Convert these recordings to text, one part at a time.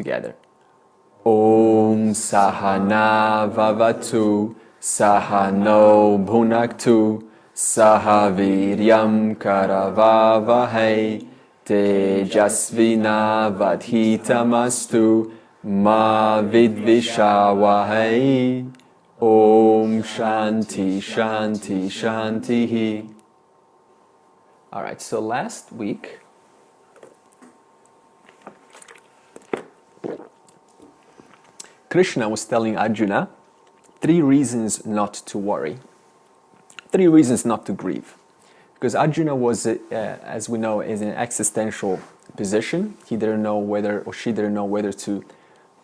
Together. Om Sahana Vavatu Sahano Bhunaktu Sahaviryam Karavavahai Tejasvina Vadhitamastu Ma Vidvishavahai. Om Shanti Shanti Shanti. Alright, so last week Krishna was telling Arjuna 3 reasons not to worry, 3 reasons not to grieve. Because Arjuna was, as we know, is in an existential position. He didn't know whether, or she didn't know whether to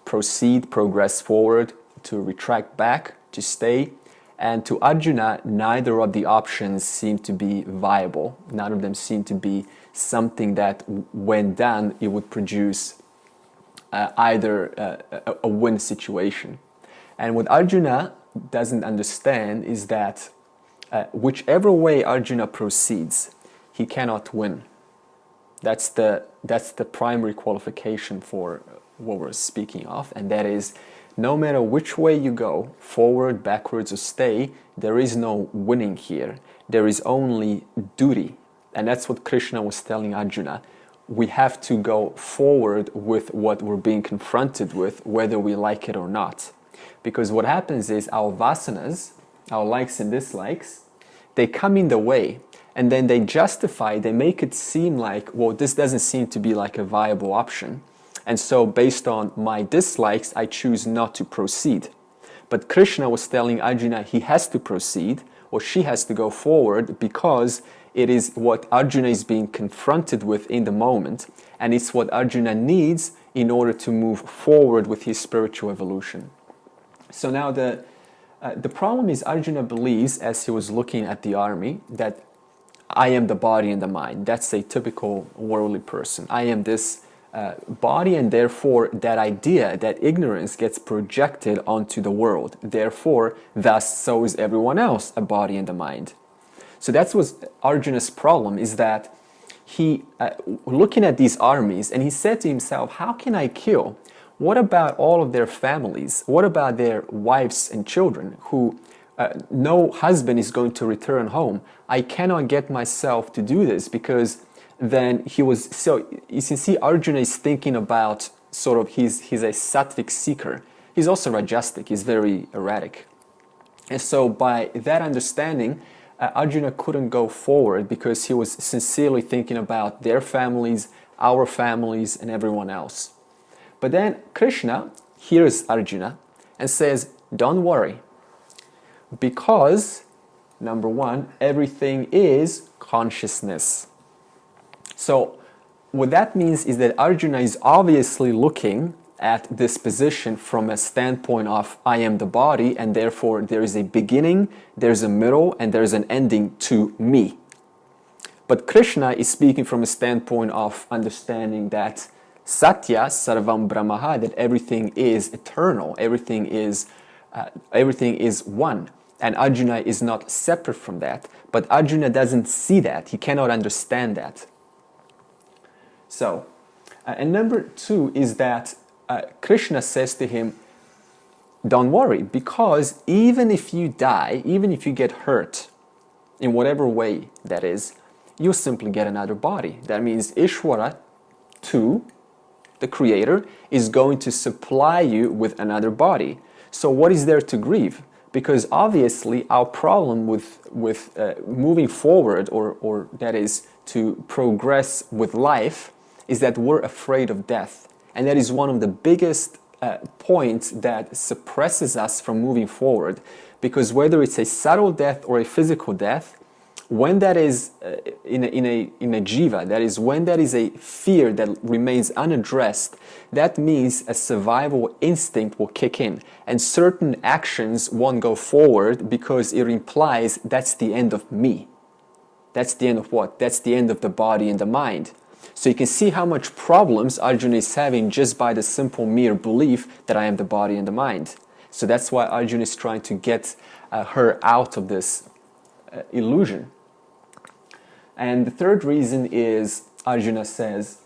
proceed, progress forward, to retract back, to stay. And to Arjuna, neither of the options seemed to be viable. None of them seemed to be something that, when done, it would produce either a win situation. And what Arjuna doesn't understand is that whichever way Arjuna proceeds, he cannot win. That's the primary qualification for what we're speaking of, and that is, no matter which way you go, forward, backwards, or stay, there is no winning here. There is only duty. And that's what Krishna was telling Arjuna. We have to go forward with what we're being confronted with, whether we like it or not. Because what happens is our vasanas, our likes and dislikes, they come in the way, and then they justify, they make it seem like, well, this doesn't seem to be like a viable option. And so based on my dislikes, I choose not to proceed. But Krishna was telling Arjuna he has to proceed, or she has to go forward, because it is what Arjuna is being confronted with in the moment, and it's what Arjuna needs in order to move forward with his spiritual evolution. So now the problem is, Arjuna believes, as he was looking at the army, that I am the body and the mind. That's a typical worldly person. I am this body, and therefore that idea, that ignorance, gets projected onto the world. Therefore, thus, so is everyone else a body and a mind. So that's what Arjuna's problem is, that he, looking at these armies, and he said to himself, how can I kill? What about all of their families? What about their wives and children who no husband is going to return home? I cannot get myself to do this, because then he was, so you can see Arjuna is thinking about sort of, he's a sattvic seeker. He's also rajasic, he's very erratic. And so by that understanding, Arjuna couldn't go forward, because he was sincerely thinking about their families, our families, and everyone else. But then Krishna hears Arjuna and says, don't worry, because, number one, everything is consciousness. So what that means is that Arjuna is obviously looking at this position from a standpoint of, I am the body, and therefore there is a beginning, there's a middle, and there's an ending to me. But Krishna is speaking from a standpoint of understanding that Satya Sarvam Brahmaha, that everything is eternal, everything is one. And Arjuna is not separate from that. But Arjuna doesn't see that. He cannot understand that. So, and number 2 is that Krishna says to him, don't worry, because even if you die, even if you get hurt, in whatever way that is, you'll simply get another body. That means Ishvara, too, the Creator, is going to supply you with another body. So what is there to grieve? Because obviously our problem with moving forward, or that is to progress with life, is that we're afraid of death. And that is one of the biggest points that suppresses us from moving forward. Because whether it's a subtle death or a physical death, when that is in a jiva, that is when that is a fear that remains unaddressed, that means a survival instinct will kick in, and certain actions won't go forward because it implies that's the end of me. That's the end of what? That's the end of the body and the mind. So you can see how much problems Arjuna is having just by the simple mere belief that I am the body and the mind. So that's why Arjuna is trying to get her out of this illusion. And the third reason is, Arjuna says,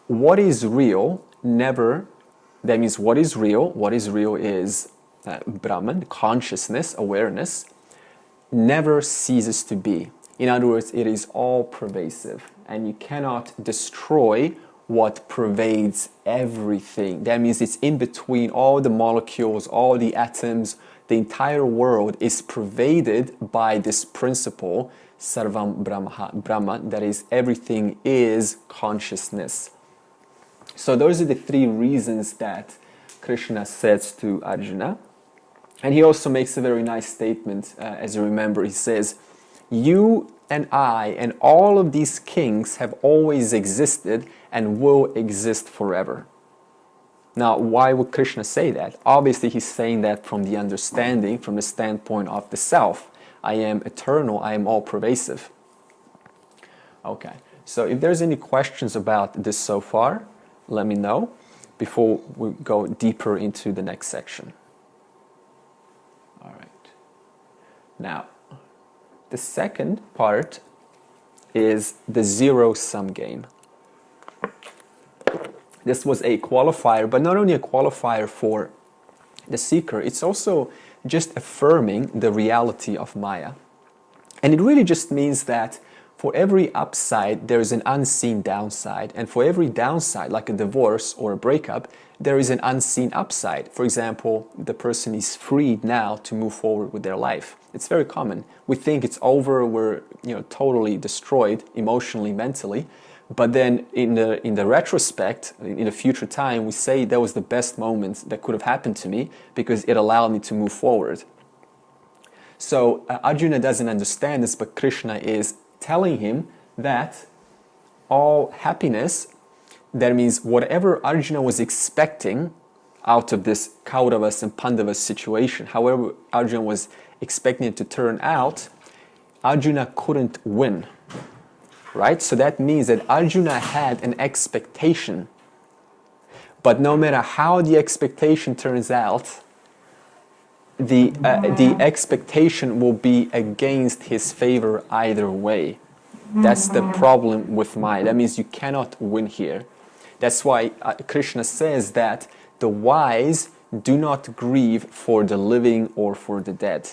what is real never That means what is real? What is real is Brahman, consciousness, awareness, never ceases to be. In other words, it is all pervasive, and you cannot destroy what pervades everything. That means it's in between all the molecules, all the atoms. The entire world is pervaded by this principle, Sarvam Brahma, that is, everything is consciousness. So those are the three reasons that Krishna says to Arjuna. And he also makes a very nice statement, as you remember. He says, you and I and all of these kings have always existed and will exist forever. Now, why would Krishna say that? Obviously, he's saying that from the understanding, from the standpoint of the self. I am eternal, I am all pervasive. Okay, so if there's any questions about this so far, let me know before we go deeper into the next section. All right. Now, the second part is the zero-sum game. This was a qualifier, but not only a qualifier for the seeker, it's also just affirming the reality of Maya. And it really just means that for every upside, there is an unseen downside. And for every downside, like a divorce or a breakup, there is an unseen upside. For example, the person is freed now to move forward with their life. It's very common. We think it's over, we're totally destroyed emotionally, mentally. But then in the retrospect, in the future time, we say that was the best moment that could have happened to me because it allowed me to move forward. So Arjuna doesn't understand this, but Krishna is telling him that all happiness, that means whatever Arjuna was expecting out of this Kauravas and Pandavas situation, however Arjuna was expecting it to turn out, Arjuna couldn't win. Right? So that means that Arjuna had an expectation. But no matter how the expectation turns out, the expectation will be against his favor either way. That's the problem with Maya. That means you cannot win here. That's why Krishna says that the wise do not grieve for the living or for the dead.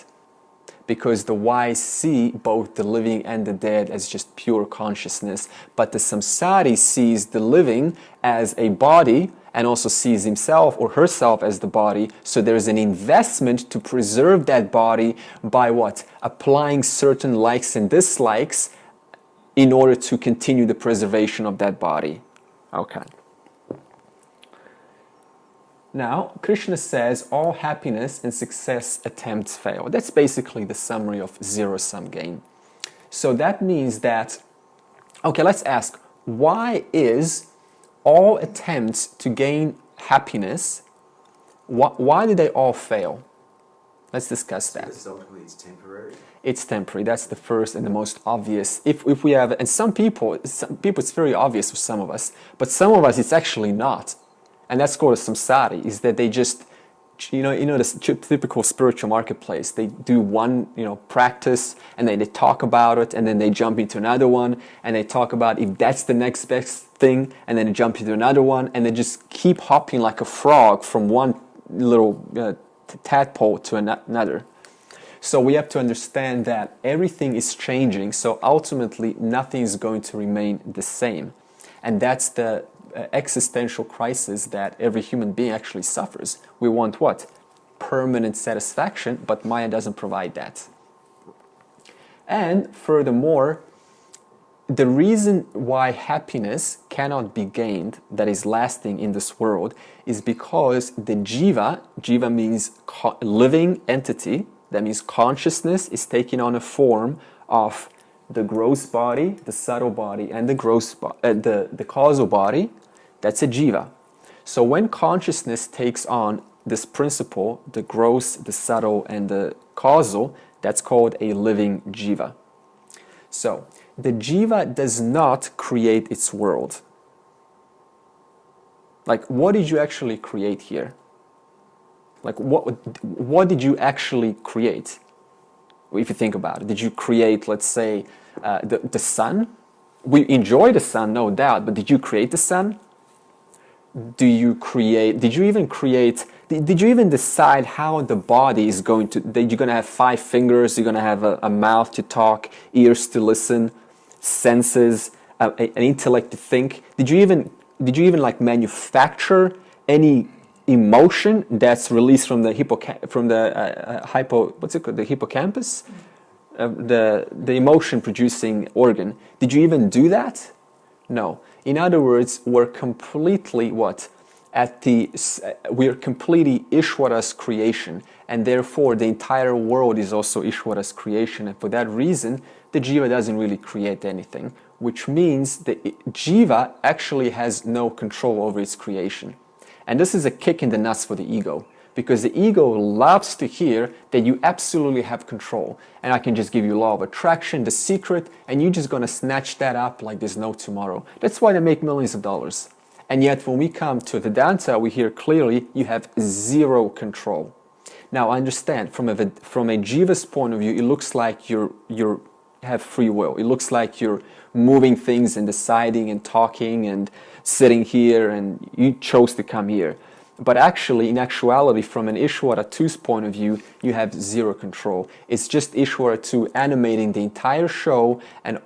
Because the wise see both the living and the dead as just pure consciousness. But the samsari sees the living as a body and also sees himself or herself as the body. So there's an investment to preserve that body by what? Applying certain likes and dislikes in order to continue the preservation of that body. Okay. Now, Krishna says all happiness and success attempts fail. That's basically the summary of zero-sum game. So that means that, okay, let's ask, why is all attempts to gain happiness, why did they all fail? Let's discuss that. Because ultimately it's temporary. It's temporary. That's the first and the most obvious. If we have, and some people it's very obvious for some of us, but some of us it's actually not. And that's called a samsari, is that they just, the typical spiritual marketplace. They do one, practice, and then they talk about it, and then they jump into another one, and they talk about if that's the next best thing, and then they jump into another one, and they just keep hopping like a frog from one little tadpole to another. So we have to understand that everything is changing, so ultimately nothing is going to remain the same. And that's the existential crisis that every human being actually suffers. We want what? Permanent satisfaction, but Maya doesn't provide that. And furthermore, the reason why happiness cannot be gained, that is lasting in this world, is because the jiva means living entity, that means consciousness is taking on a form of the gross body, the subtle body, and the causal body. That's a jiva. So when consciousness takes on this principle, the gross, the subtle, and the causal, that's called a living jiva. So the jiva does not create its world. Like, what did you actually create here? Like, what did you actually create? If you think about it, did you create, let's say, the sun? We enjoy the sun, no doubt, but did you create the sun? do you create? Did you even create? Did you even decide how the body is going to? That you're going to have 5 fingers, you're going to have a mouth to talk, ears to listen, senses, an intellect to think. Did you even like manufacture any emotion that's released from the the hippocampus, the emotion producing organ? Did you even do that? No. In other words, we're completely what? We're completely Ishvara's creation, and therefore the entire world is also Ishvara's creation, and for that reason the jiva doesn't really create anything, which means that jiva actually has no control over its creation. And this is a kick in the nuts for the ego, because the ego loves to hear that you absolutely have control, and I can just give you law of attraction, the secret, and you're just going to snatch that up like there's no tomorrow. That's why they make millions of dollars. And yet when we come to Vedanta, we hear clearly you have zero control. Now understand, from a jiva's point of view, it looks like you have free will. It looks like you're moving things and deciding and talking and sitting here, and you chose to come here. But actually, in actuality, from an Ishvara 2's point of view, you have zero control. It's just Ishvara 2 animating the entire show, and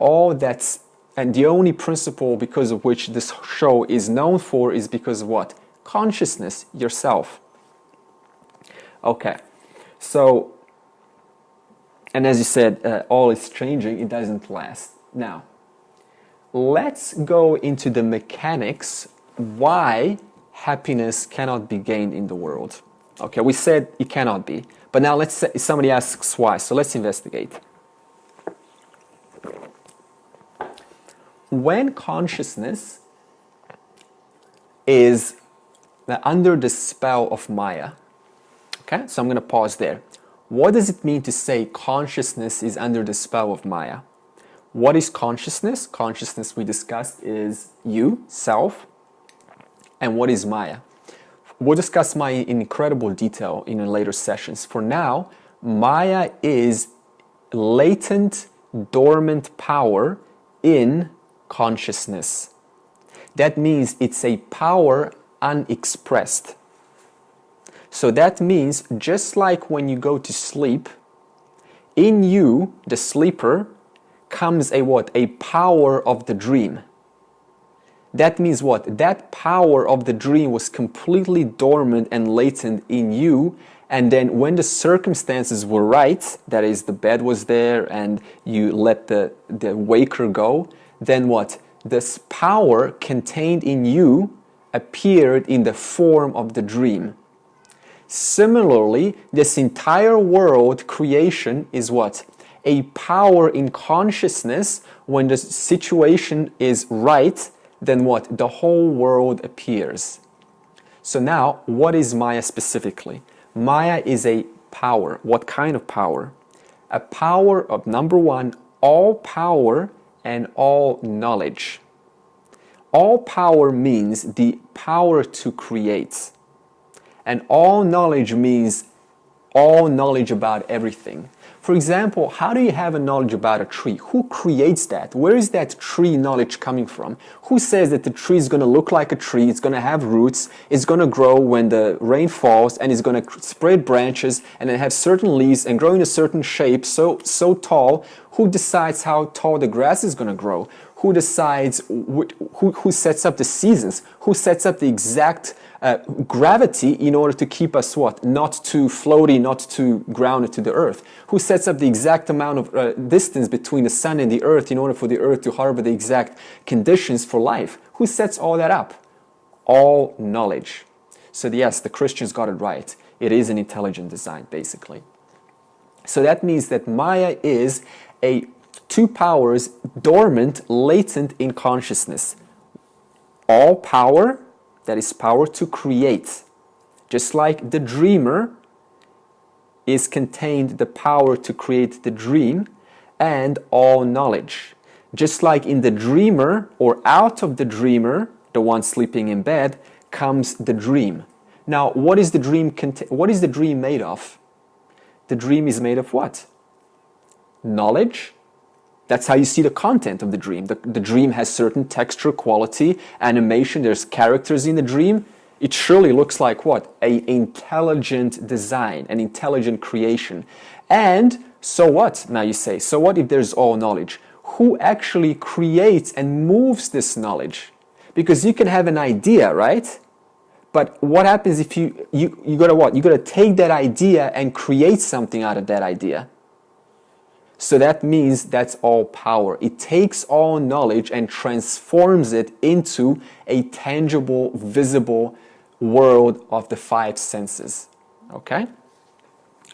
the only principle because of which this show is known for is because of what? Consciousness, yourself. Okay, so, and as you said, all is changing, it doesn't last. Now, let's go into the mechanics why happiness cannot be gained in the world. Okay, we said it cannot be, but now let's say somebody asks why, so let's investigate. When consciousness is under the spell of Maya, okay, so I'm going to pause there. What does it mean to say consciousness is under the spell of Maya? What is consciousness? Consciousness, we discussed, is you, self. And what is Maya? We'll discuss Maya in incredible detail in later sessions. For now, Maya is latent, dormant power in consciousness. That means it's a power unexpressed. So that means just like when you go to sleep, in you, the sleeper, comes a what? A power of the dream. That means what? That power of the dream was completely dormant and latent in you, and then when the circumstances were right, that is, the bed was there and you let the waker go, then what? This power contained in you appeared in the form of the dream. Similarly, this entire world creation is what? A power in consciousness. When the situation is right, then what? The whole world appears. So now, what is Maya specifically? Maya is a power. What kind of power? A power of, number one, all power and all knowledge. All power means the power to create. And all knowledge means all knowledge about everything. For example, how do you have a knowledge about a tree? Who creates that? Where is that tree knowledge coming from? Who says that the tree is going to look like a tree, it's going to have roots, it's going to grow when the rain falls, and it's going to spread branches and then have certain leaves and grow in a certain shape, so tall? Who decides how tall the grass is going to grow? Who decides, who sets up the seasons? Who sets up the exact gravity in order to keep us what? Not too floaty, not too grounded to the earth. Who sets up the exact amount of distance between the sun and the earth in order for the earth to harbor the exact conditions for life? Who sets all that up? All knowledge. So yes, the Christians got it right. It is an intelligent design, basically. So that means that Maya is two powers dormant, latent in consciousness. All power, that is power to create. Just like the dreamer is contained the power to create the dream, and all knowledge. Just like in the dreamer, or out of the dreamer, the one sleeping in bed, comes the dream. Now, what is the dream made of? The dream is made of what? Knowledge That's how you see the content of the dream. The dream has certain texture, quality, animation. There's characters in the dream. It surely looks like what? An intelligent design, an intelligent creation. And so what? Now you say, so what if there's all knowledge? Who actually creates and moves this knowledge? Because you can have an idea, right? But what happens if you gotta what? You gotta take that idea and create something out of that idea. So that means that's all power. It takes all knowledge and transforms it into a tangible, visible world of the five senses. Okay?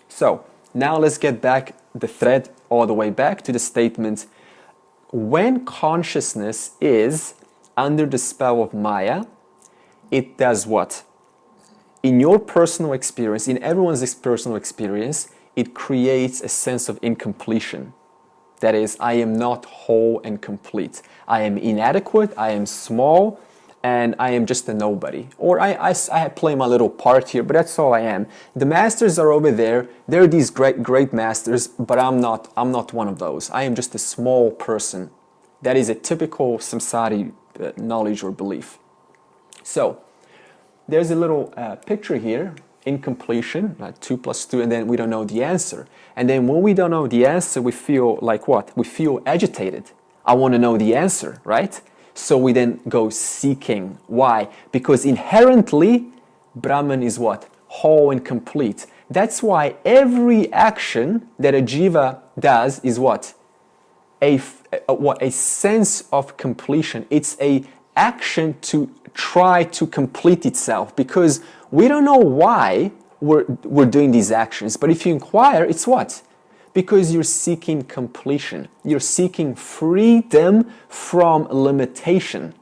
So now let's get back the thread all the way back to the statement: when consciousness is under the spell of Maya, it does what? In your personal experience, in everyone's personal experience, it creates a sense of incompletion. That is, I am not whole and complete. I am inadequate, I am small, and I am just a nobody. Or I play my little part here, but that's all I am. The masters are over there. They're these great masters, but I'm not one of those. I am just a small person. That is a typical samsari knowledge or belief. So, there's a little picture here, incompletion, 2 + 2, and then we don't know the answer. And then when we don't know the answer, we feel like what? We feel agitated. I want to know the answer, right? So we then go seeking. Why? Because inherently, Brahman is what? Whole and complete. That's why every action that a jiva does is what? A sense of completion. It's a action to try to complete itself, because we don't know why we're doing these actions. But if you inquire, it's what? Because you're seeking completion. You're seeking freedom from limitation.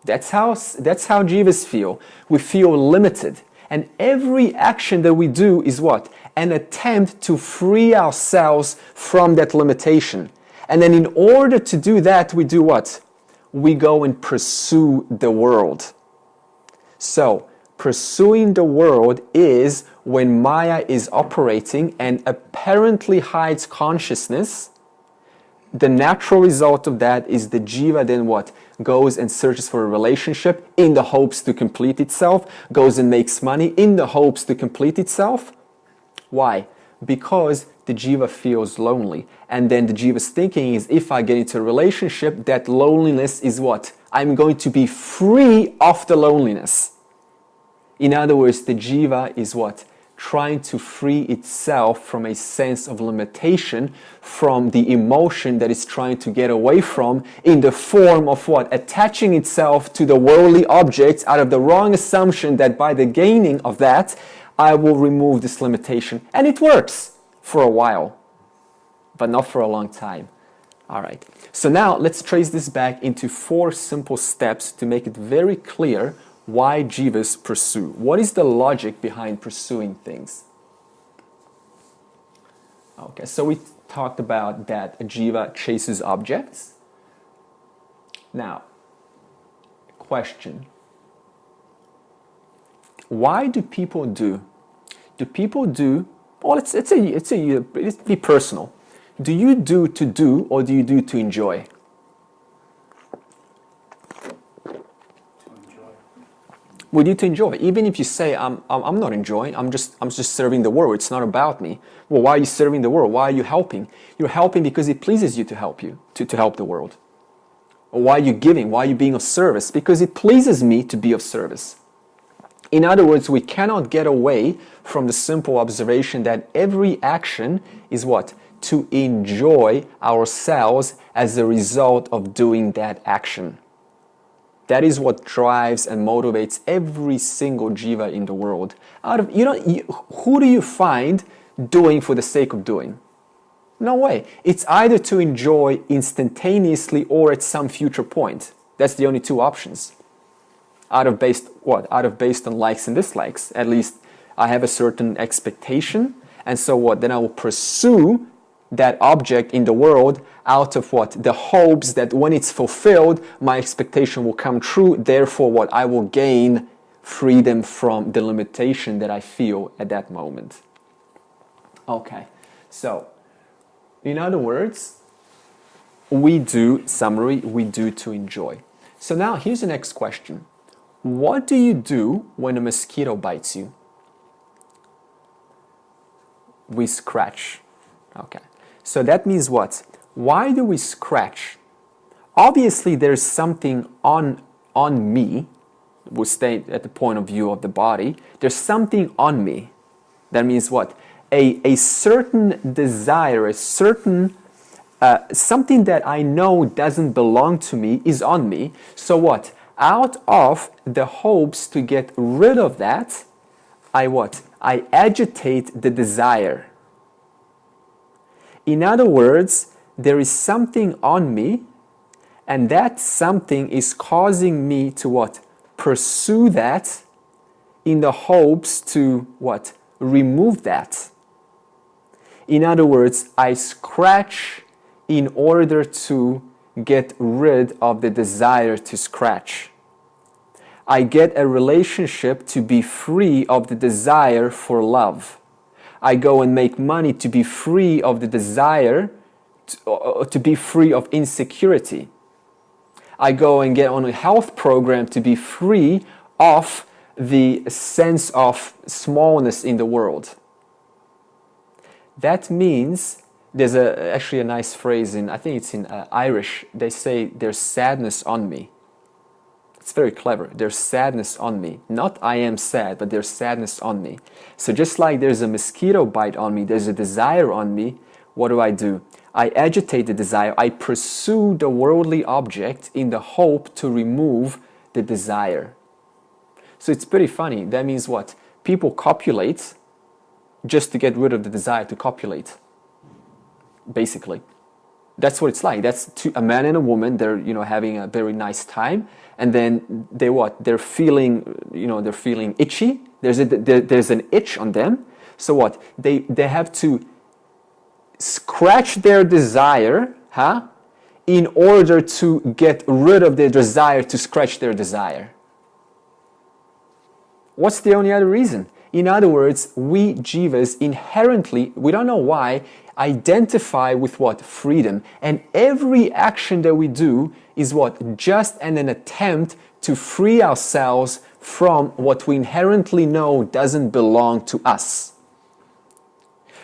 That's how jivas feel. We feel limited. And every action that we do is what? An attempt to free ourselves from that limitation. And then in order to do that, we do what? We go and pursue the world. So, pursuing the world is when Maya is operating and apparently hides consciousness. The natural result of that is the jiva then what? Goes and searches for a relationship in the hopes to complete itself, goes and makes money in the hopes to complete itself. Why? Because the jiva feels lonely. And then the jiva's thinking is, if I get into a relationship, that loneliness is what? I'm going to be free of the loneliness. In other words, the jiva is what? Trying to free itself from a sense of limitation, from the emotion that it's trying to get away from, in the form of what? Attaching itself to the worldly objects out of the wrong assumption that by the gaining of that, I will remove this limitation. And it works for a while, but not for a long time. All right. So now let's trace this back into 4 simple steps to make it very clear why jivas pursue. What is the logic behind pursuing things? Okay, so we talked about that a jiva chases objects. Now, question. Why do people do? Do people do? Well, let's be personal. Do you do to do, or do you do to enjoy? Would you to enjoy? Even if you say I'm not enjoying, I'm just serving the world. It's not about me. Well, why are you serving the world? Why are you helping? You're helping because it pleases you to help to help the world. Or why are you giving? Why are you being of service? Because it pleases me to be of service. In other words, we cannot get away from the simple observation that every action is what? To enjoy ourselves as a result of doing that action. That is what drives and motivates every single jiva in the world. Who do you find doing for the sake of doing? No way. It's either to enjoy instantaneously or at some future point. That's the only 2 options. Out of based on likes and dislikes. At least I have a certain expectation, and so what? Then I will pursue that object in the world out of what? The hopes that when it's fulfilled, my expectation will come true. Therefore, what? I will gain freedom from the limitation that I feel at that moment. Okay, so in other words, we do, summary, we do to enjoy. So now here's the next question. What do you do when a mosquito bites you? We scratch. Okay. So that means what? Why do we scratch? Obviously, there's something on me. We'll stay at the point of view of the body. There's something on me. That means what? A certain desire, a certain something that I know doesn't belong to me is on me. So what? Out of the hopes to get rid of that, I what? I agitate the desire. In other words, there is something on me, and that something is causing me to what? Pursue that in the hopes to what? Remove that. In other words, I scratch in order to get rid of the desire to scratch. I get a relationship to be free of the desire for love. I go and make money to be free of the desire to be free of insecurity. I go and get on a health program to be free of the sense of smallness in the world. That means there's actually a nice phrase in, I think it's in Irish, they say there's sadness on me. It's very clever. There's sadness on me. Not I am sad, but there's sadness on me. So just like there's a mosquito bite on me, there's a desire on me, what do? I agitate the desire. I pursue the worldly object in the hope to remove the desire. So it's pretty funny. That means what? People copulate just to get rid of the desire to copulate. Basically, that's what it's like. That's a man and a woman. They're having a very nice time, and then they what? They're feeling they're feeling itchy. There's an itch on them. So what? They have to scratch their desire, in order to get rid of their desire to scratch their desire. What's the only other reason? In other words, we jivas inherently, we don't know why, identify with what? Freedom. And every action that we do is what? Just an attempt to free ourselves from what we inherently know doesn't belong to us.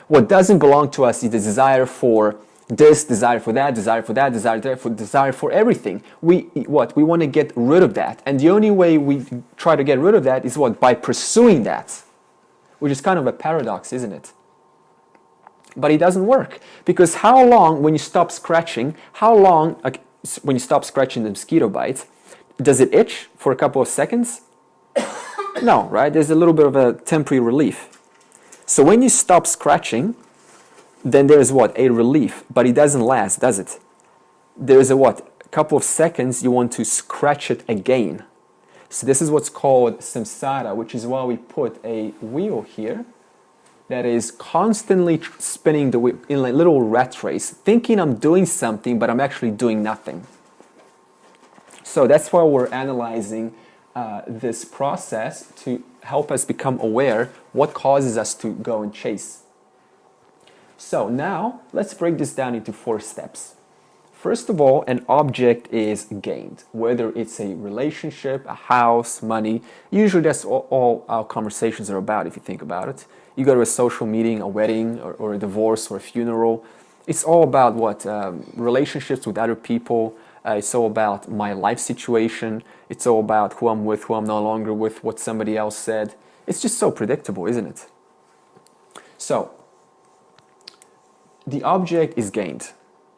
What doesn't belong to us is the desire for this, desire for that, desire for that, desire for everything. We want to get rid of that. And the only way we try to get rid of that is what? By pursuing that. Which is kind of a paradox, isn't it? But it doesn't work. Because how long, when you stop scratching, when you stop scratching the mosquito bite, does it itch for a couple of seconds? No, right? There's a little bit of a temporary relief. So when you stop scratching, then there's what? A relief. But it doesn't last, does it? There's a what? A couple of seconds you want to scratch it again. So this is what's called samsara, which is why we put a wheel here that is constantly spinning the wheel in a little rat race, thinking I'm doing something, but I'm actually doing nothing. So that's why we're analyzing this process to help us become aware what causes us to go and chase. So now let's break this down into 4 steps. First of all, an object is gained, whether it's a relationship, a house, money. Usually that's all our conversations are about, if you think about it. You go to a social meeting, a wedding, or a divorce, or a funeral. It's all about what? Relationships with other people. It's all about my life situation. It's all about who I'm with, who I'm no longer with, what somebody else said. It's just so predictable, isn't it? So, the object is gained.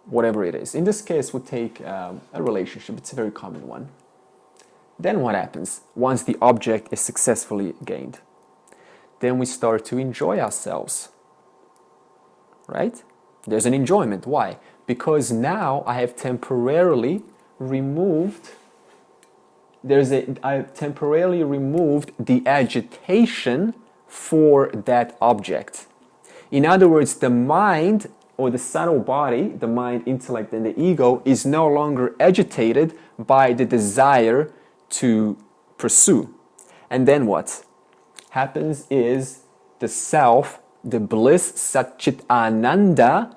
Whatever it is. In this case, we'll take a relationship. It's a very common one. Then what happens once the object is successfully gained? Then we start to enjoy ourselves. Right? There's an enjoyment. Why? Because now I have temporarily removed I've temporarily removed the agitation for that object. In other words, the mind or the subtle body, the mind, intellect, and the ego is no longer agitated by the desire to pursue. And then what happens is the self, the bliss, Satchit Ananda,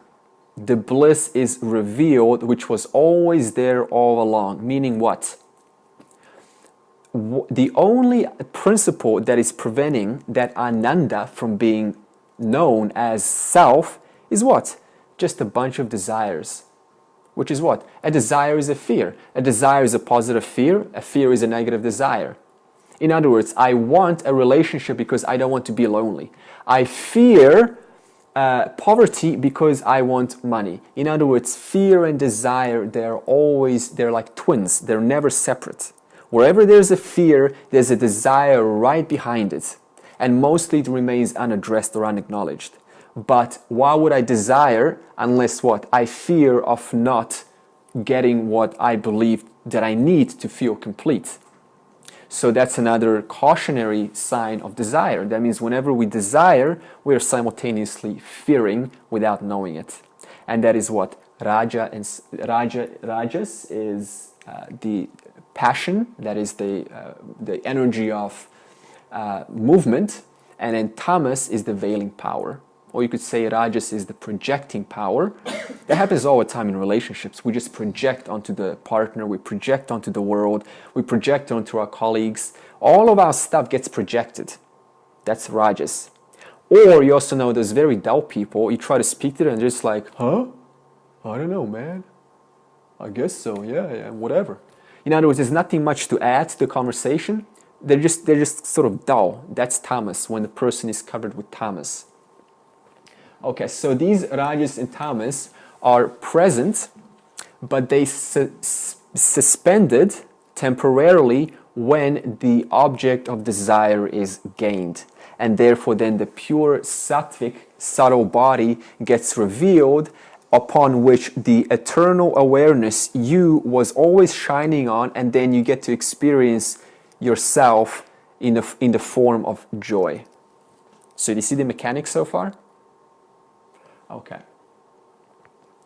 the bliss is revealed, which was always there all along. Meaning what? The only principle that is preventing that ananda from being known as self is what? Just a bunch of desires. Which is what? A desire is a fear. A desire is a positive fear. A fear is a negative desire. In other words, I want a relationship because I don't want to be lonely. I fear poverty because I want money. In other words, fear and desire, they're like twins. They're never separate. Wherever there's a fear, there's a desire right behind it. And mostly it remains unaddressed or unacknowledged. But why would I desire unless what? I fear of not getting what I believe that I need to feel complete. So that's another cautionary sign of desire. That means whenever we desire, we are simultaneously fearing without knowing it. And that is what? Rajas is the passion, that is the energy of movement, and then tamas is the veiling power. Or you could say Rajas is the projecting power. That happens all the time in relationships. We just project onto the partner, we project onto the world, we project onto our colleagues. All of our stuff gets projected. That's Rajas. Or you also know those very dull people, you try to speak to them and they're just like, huh? I don't know, man. I guess so, yeah, whatever. In other words, there's nothing much to add to the conversation. They're just sort of dull. That's tamas, when the person is covered with tamas. Okay, so these rajas and tamas are present, but they suspended temporarily when the object of desire is gained. And therefore then the pure sattvic, subtle body gets revealed, upon which the eternal awareness you was always shining on, and then you get to experience yourself in the form of joy. So do you see the mechanics so far? Okay.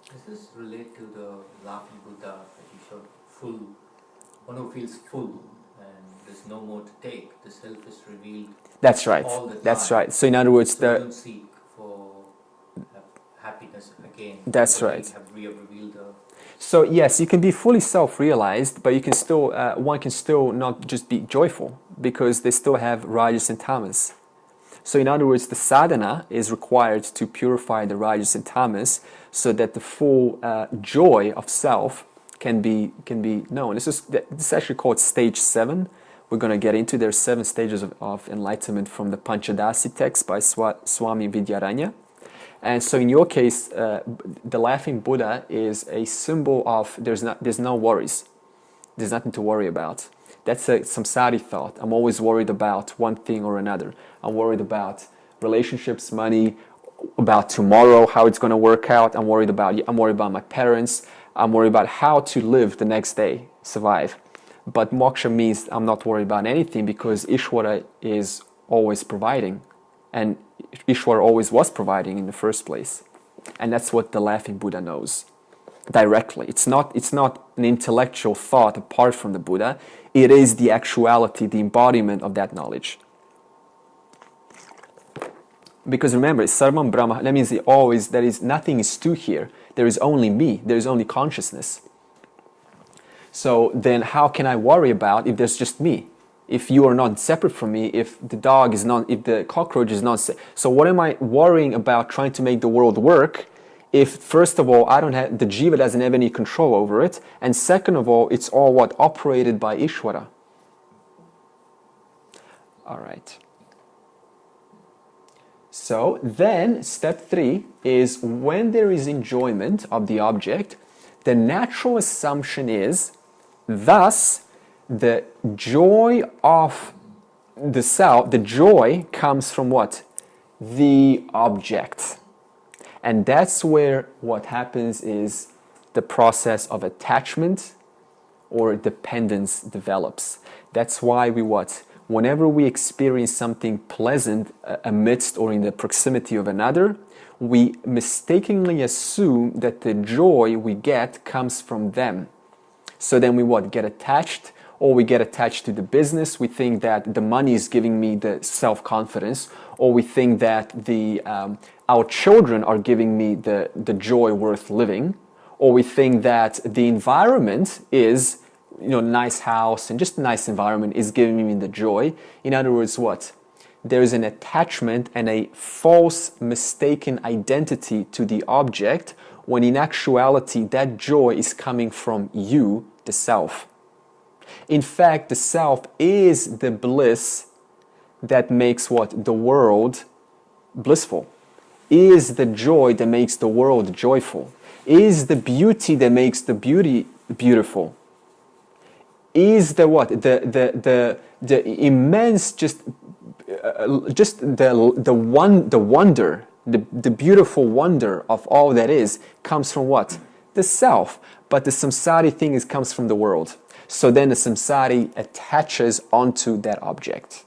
Does this relate to the laughing Buddha that you showed? Full, one who feels full and there's no more to take. The self is revealed. That's right. All the time. That's right. So in other words, so you don't seek for happiness again. That's right. We have revealed the. So yes, you can be fully self-realized, but you can still one can still not just be joyful because they still have rajas and tamas. So in other words, the sadhana is required to purify the rajas and tamas so that the full joy of self can be known. This is actually called stage 7. We're going to get into there's 7 stages of enlightenment from the Panchadasi text by Swami Vidyaranya. And so in your case, the laughing Buddha is a symbol of there's no worries. There's nothing to worry about. That's a samsari thought. I'm always worried about one thing or another. I'm worried about relationships, money, about tomorrow, how it's going to work out. I'm worried about my parents. I'm worried about how to live the next day, survive. But moksha means I'm not worried about anything because Ishvara is always providing. And Ishvara always was providing in the first place. And that's what the laughing Buddha knows directly. It's not an intellectual thought apart from the Buddha. It is the actuality, the embodiment of that knowledge. Because remember, Sarvam Brahma, that means there is nothing is two here. There is only me. There is only consciousness. So then how can I worry about if there's just me? If you are not separate from me, if the cockroach is not, so what am I worrying about trying to make the world work if first of all, the jiva doesn't have any control over it, and second of all, it's all operated by Ishvara. All right. So then step 3 is when there is enjoyment of the object, the natural assumption is thus the joy of the self, the joy comes from what? The object. And that's where what happens is the process of attachment or dependence develops. That's why whenever we experience something pleasant amidst or in the proximity of another, we mistakenly assume that the joy we get comes from them. So then we get attached, or we get attached to the business. We think that the money is giving me the self-confidence, or we think that our children are giving me the joy worth living, or we think that the environment is, nice house and just a nice environment is giving me the joy. In other words, what? There is an attachment and a false, mistaken identity to the object, when in actuality that joy is coming from you, the self. In fact, the self is the bliss that makes what? The world blissful. Is the joy that makes the world joyful. Is the beauty that makes the beauty beautiful. Is the what? The immense the wonder, the beautiful wonder of all that is comes from what? The self. But the samsari thing comes from the world. So then the samsari attaches onto that object.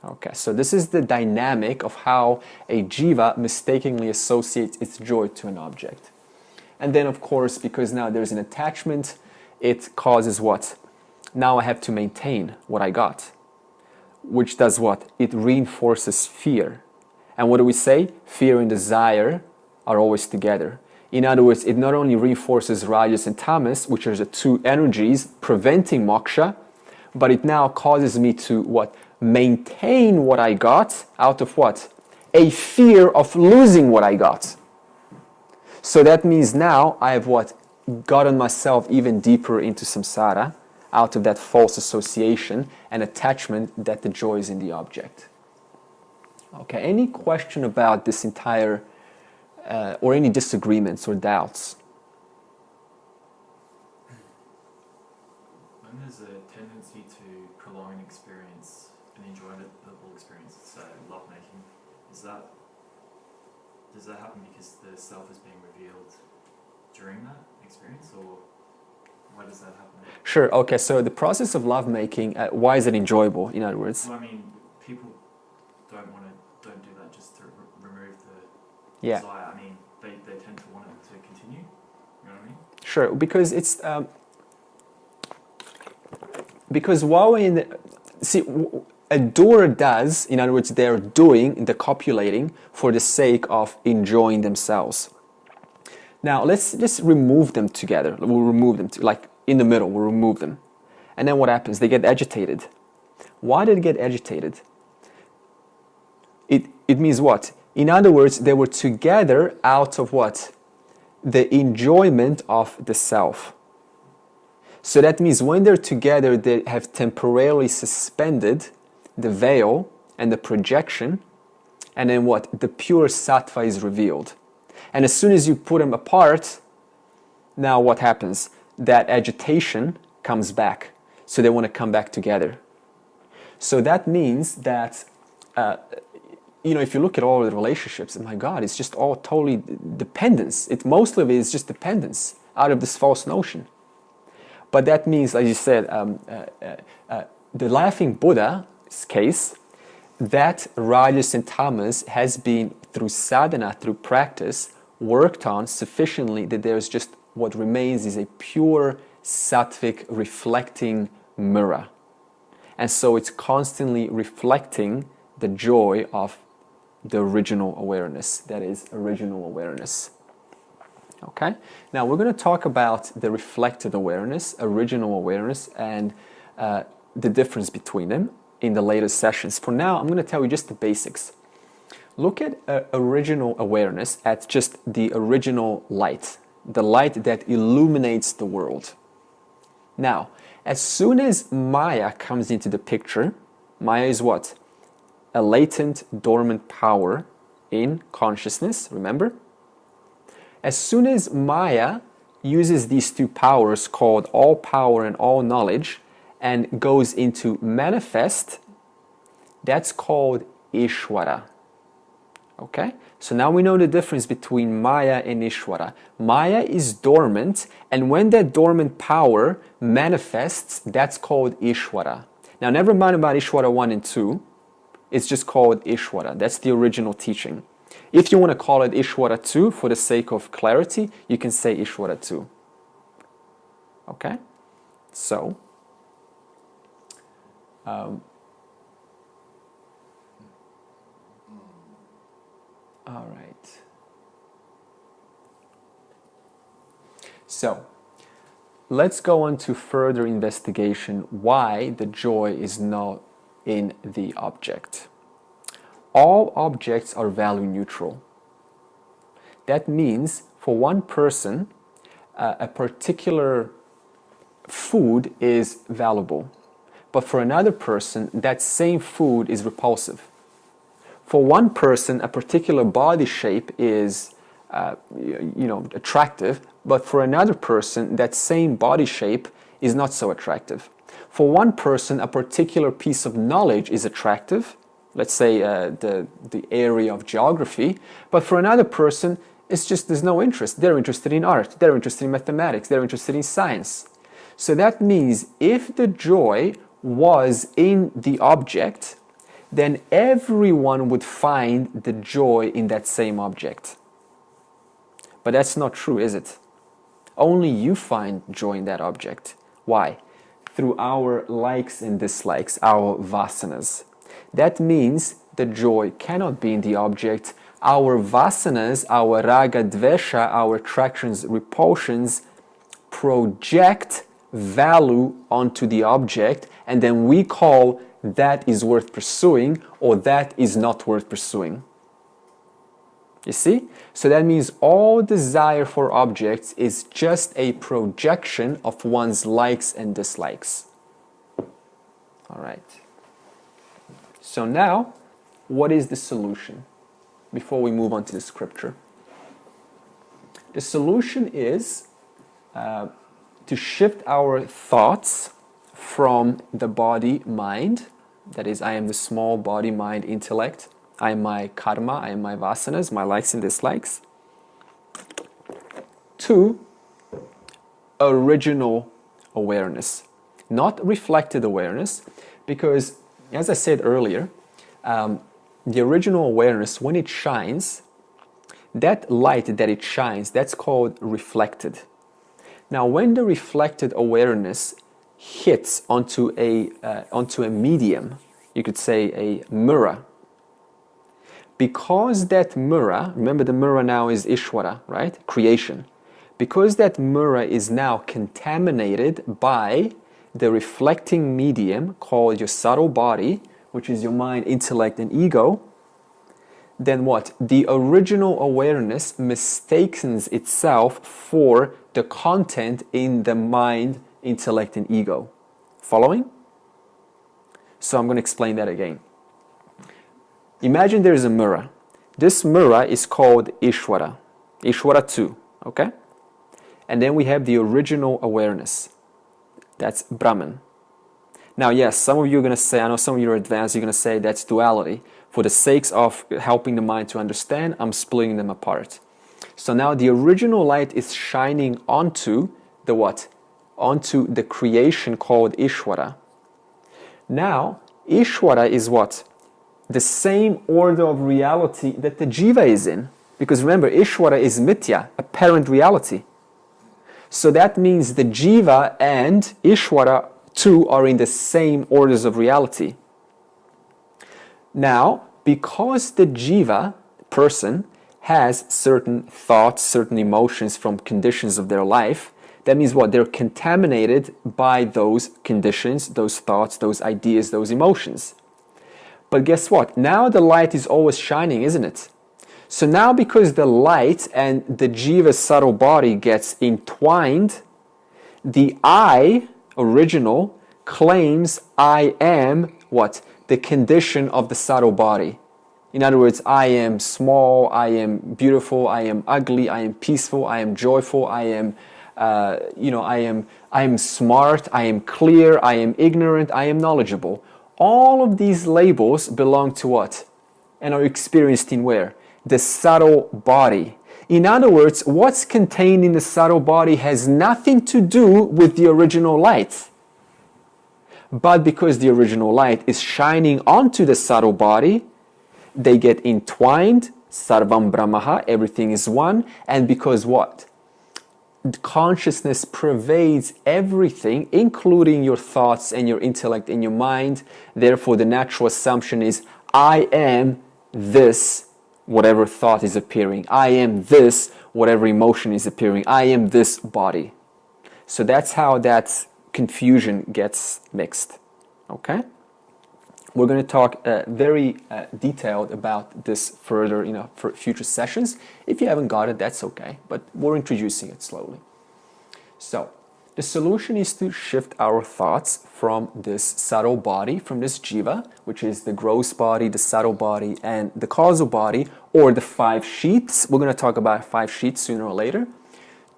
Okay, so this is the dynamic of how a jiva mistakenly associates its joy to an object. And then of course, because now there's an attachment, it causes what? Now I have to maintain what I got. Which does what? It reinforces fear. And what do we say? Fear and desire are always together. In other words, it not only reinforces rajas and tamas, which are the two energies preventing moksha, but it now causes me to what? Maintain what I got out of what? A fear of losing what I got. So that means now I have what? Gotten myself even deeper into samsara out of that false association and attachment that the joy is in the object. Okay, any question about this entire or any disagreements or doubts? When there's a tendency to prolong an experience, an enjoyable experience, say lovemaking, does that happen because the self is being revealed during that experience, or why does that happen? Sure. Okay. So the process of lovemaking, why is it enjoyable? In other words, well, I mean, people don't do that just to remove the yeah. desire. I mean, they tend to want it to continue. You know what I mean? Sure. Because it's because while a doer does, in other words, they're doing the copulating for the sake of enjoying themselves. Now let's just remove them together. We'll remove them like in the middle. We'll remove them, and then what happens? They get agitated. Why did they get agitated? It means what? In other words, they were together out of what? The enjoyment of the self. So that means when they're together, they have temporarily suspended the veil and the projection, and then what? The pure sattva is revealed. And as soon as you put them apart, now what happens? That agitation comes back. So they want to come back together. So that means that, if you look at all the relationships, my God, it's just all totally dependence. Most of it is just dependence out of this false notion. But that means, as you said, the laughing Buddha's case, that rajas and tamas has been through sadhana, through practice, worked on sufficiently that there's just what remains is a pure sattvic reflecting mirror. And so it's constantly reflecting the joy of the original awareness, that is original awareness. Okay? Now we're going to talk about the reflected awareness, original awareness, and the difference between them in the later sessions. For now, I'm going to tell you just the basics. Look at original awareness at just the original light, the light that illuminates the world. Now, as soon as Maya comes into the picture, Maya is what? A latent, dormant power in consciousness, remember? As soon as Maya uses these two powers called all power and all knowledge and goes into manifest, that's called Ishvara. Okay? So now we know the difference between Maya and Ishvara. Maya is dormant, and when that dormant power manifests, that's called Ishvara. Now never mind about Ishvara 1 and 2. It's just called Ishvara. That's the original teaching. If you want to call it Ishvara 2 for the sake of clarity, you can say Ishvara 2. Okay? So, All right. So, let's go on to further investigation why the joy is not in the object. All objects are value neutral. That means for one person, a particular food is valuable, but for another person, that same food is repulsive. For one person, a particular body shape is attractive, but for another person, that same body shape is not so attractive. For one person, a particular piece of knowledge is attractive, let's say the area of geography, but for another person, it's just there's no interest. They're interested in art, they're interested in mathematics, they're interested in science. So that means if the joy was in the object, then everyone would find the joy in that same object. But that's not true, is it? Only you find joy in that object. Why? Through our likes and dislikes, our vasanas. That means the joy cannot be in the object. Our vasanas, our raga, dvesha, our attractions, repulsions, project value onto the object, and then we call that is worth pursuing or that is not worth pursuing. You see? So that means all desire for objects is just a projection of one's likes and dislikes. All right. So now, what is the solution? Before we move on to the scripture. The solution is to shift our thoughts from the body-mind, that is, I am the small body-mind intellect, I am my karma, I am my vasanas, my likes and dislikes, to original awareness, not reflected awareness, because, as I said earlier, the original awareness, when it shines, that light that it shines, that's called reflected. Now, when the reflected awareness hits onto a medium, you could say a mirror, because that mirror, remember the mirror now is Ishvara, right? Creation. Because that mirror is now contaminated by the reflecting medium called your subtle body, which is your mind, intellect, and ego, then what? The original awareness mistakes itself for the content in the mind, intellect, and ego. Following? So I'm going to explain that again. Imagine there is a mirror. This mirror is called Ishvara. Ishvara 2, okay? And then we have the original awareness. That's Brahman. Now, yes, some of you are going to say, I know some of you are advanced, you're going to say that's duality. For the sakes of helping the mind to understand, I'm splitting them apart. So now the original light is shining onto the what? Onto the creation called Ishvara. Now, Ishvara is what? The same order of reality that the jiva is in. Because remember, Ishvara is mithya, apparent reality. So that means the jiva and Ishvara too are in the same orders of reality. Now, because the jiva, person, has certain thoughts, certain emotions from conditions of their life, that means what? They're contaminated by those conditions, those thoughts, those ideas, those emotions. But guess what? Now the light is always shining, isn't it? So now because the light and the jiva's subtle body gets entwined, the I, original, claims I am what? The condition of the subtle body. In other words, I am small, I am beautiful, I am ugly, I am peaceful, I am joyful, I am, I am smart, I am clear, I am ignorant, I am knowledgeable. All of these labels belong to what? And are experienced in where? The subtle body. In other words, what's contained in the subtle body has nothing to do with the original light. But because the original light is shining onto the subtle body, they get entwined, sarvam brahmaha, everything is one, and because what? consciousness pervades everything, including your thoughts and your intellect and your mind. Therefore, the natural assumption is, I am this, whatever thought is appearing. I am this, whatever emotion is appearing. I am this body. So that's how that confusion gets mixed. Okay? We're going to talk very detailed about this further, for future sessions. If you haven't got it, that's okay, but we're introducing it slowly. So, the solution is to shift our thoughts from this subtle body, from this jiva, which is the gross body, the subtle body, and the causal body, or the 5 sheets. We're going to talk about 5 sheets sooner or later,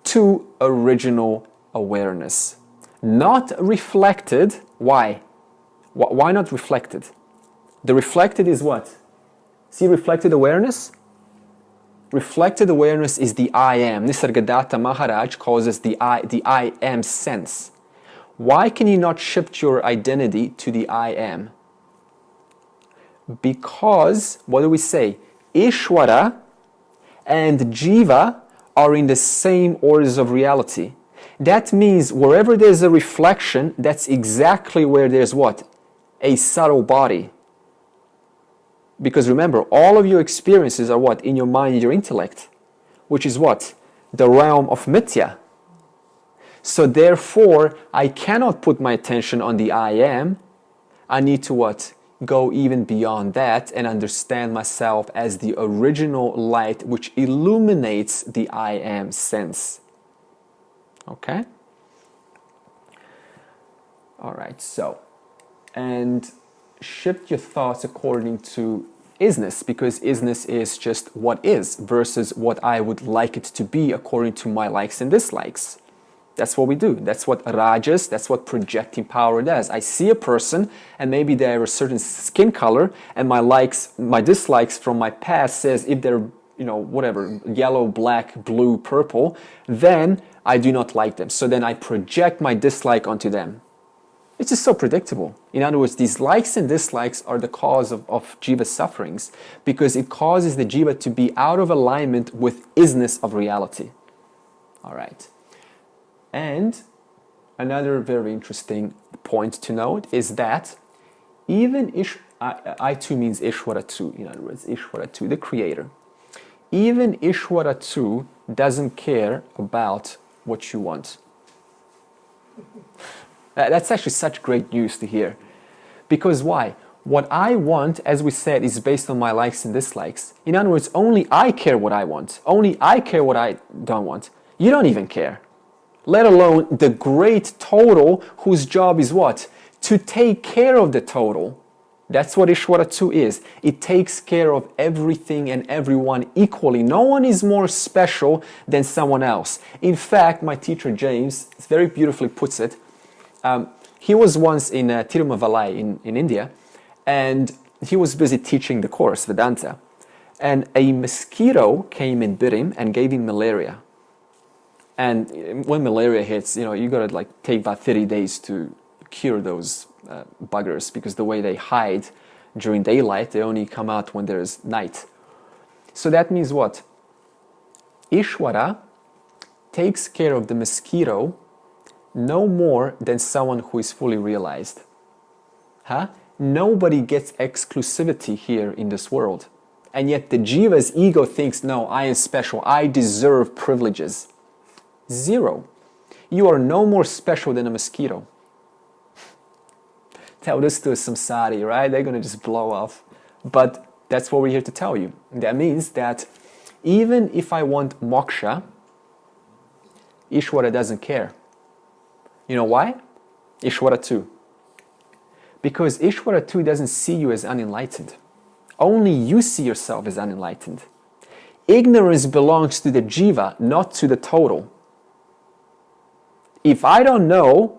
to original awareness. Not reflected. Why? Why not reflected? The reflected is what? See reflected awareness? Reflected awareness is the I am. Nisargadatta Maharaj calls us the I am sense. Why can you not shift your identity to the I am? Because, what do we say? Ishvara and Jiva are in the same orders of reality. That means wherever there's a reflection, that's exactly where there's what? A subtle body. Because remember, all of your experiences are what? In your mind and your intellect. Which is what? The realm of mithya. So therefore, I cannot put my attention on the I am. I need to what? Go even beyond that and understand myself as the original light which illuminates the I am sense. Okay? Alright, so, and shift your thoughts according to isness, because isness is just what is versus what I would like it to be according to my likes and dislikes. That's what we do. That's what rajas, that's what projecting power does. I see a person and maybe they have a certain skin color, and my dislikes from my past says if they're, whatever, yellow, black, blue, purple, then I do not like them. So then I project my dislike onto them. It's just so predictable. In other words, these likes and dislikes are the cause of jiva's sufferings, because it causes the jiva to be out of alignment with isness of reality. All right. And another very interesting point to note is that even I too means Ishvara too, in other words, Ishvara too, the creator. Even Ishvara too doesn't care about what you want. That's actually such great news to hear. Because why? What I want, as we said, is based on my likes and dislikes. In other words, only I care what I want. Only I care what I don't want. You don't even care. Let alone the great total whose job is what? To take care of the total. That's what Ishvara 2 is. It takes care of everything and everyone equally. No one is more special than someone else. In fact, my teacher James very beautifully puts it. He was once in Tirumavalai in India, and he was busy teaching the course, Vedanta. And a mosquito came and bit him and gave him malaria. And when malaria hits, you gotta take about 30 days to cure those buggers, because the way they hide during daylight, they only come out when there's night. So that means what? Ishvara takes care of the mosquito no more than someone who is fully realized. Nobody gets exclusivity here in this world. And yet the jiva's ego thinks, no, I am special, I deserve privileges. Zero. You are no more special than a mosquito. Tell this to a samsari, right? They're going to just blow off. But that's what we're here to tell you. That means that even if I want moksha, Ishvara doesn't care. You know why? Ishvara 2. Because Ishvara 2 doesn't see you as unenlightened. Only you see yourself as unenlightened. Ignorance belongs to the jiva, not to the total. If I don't know,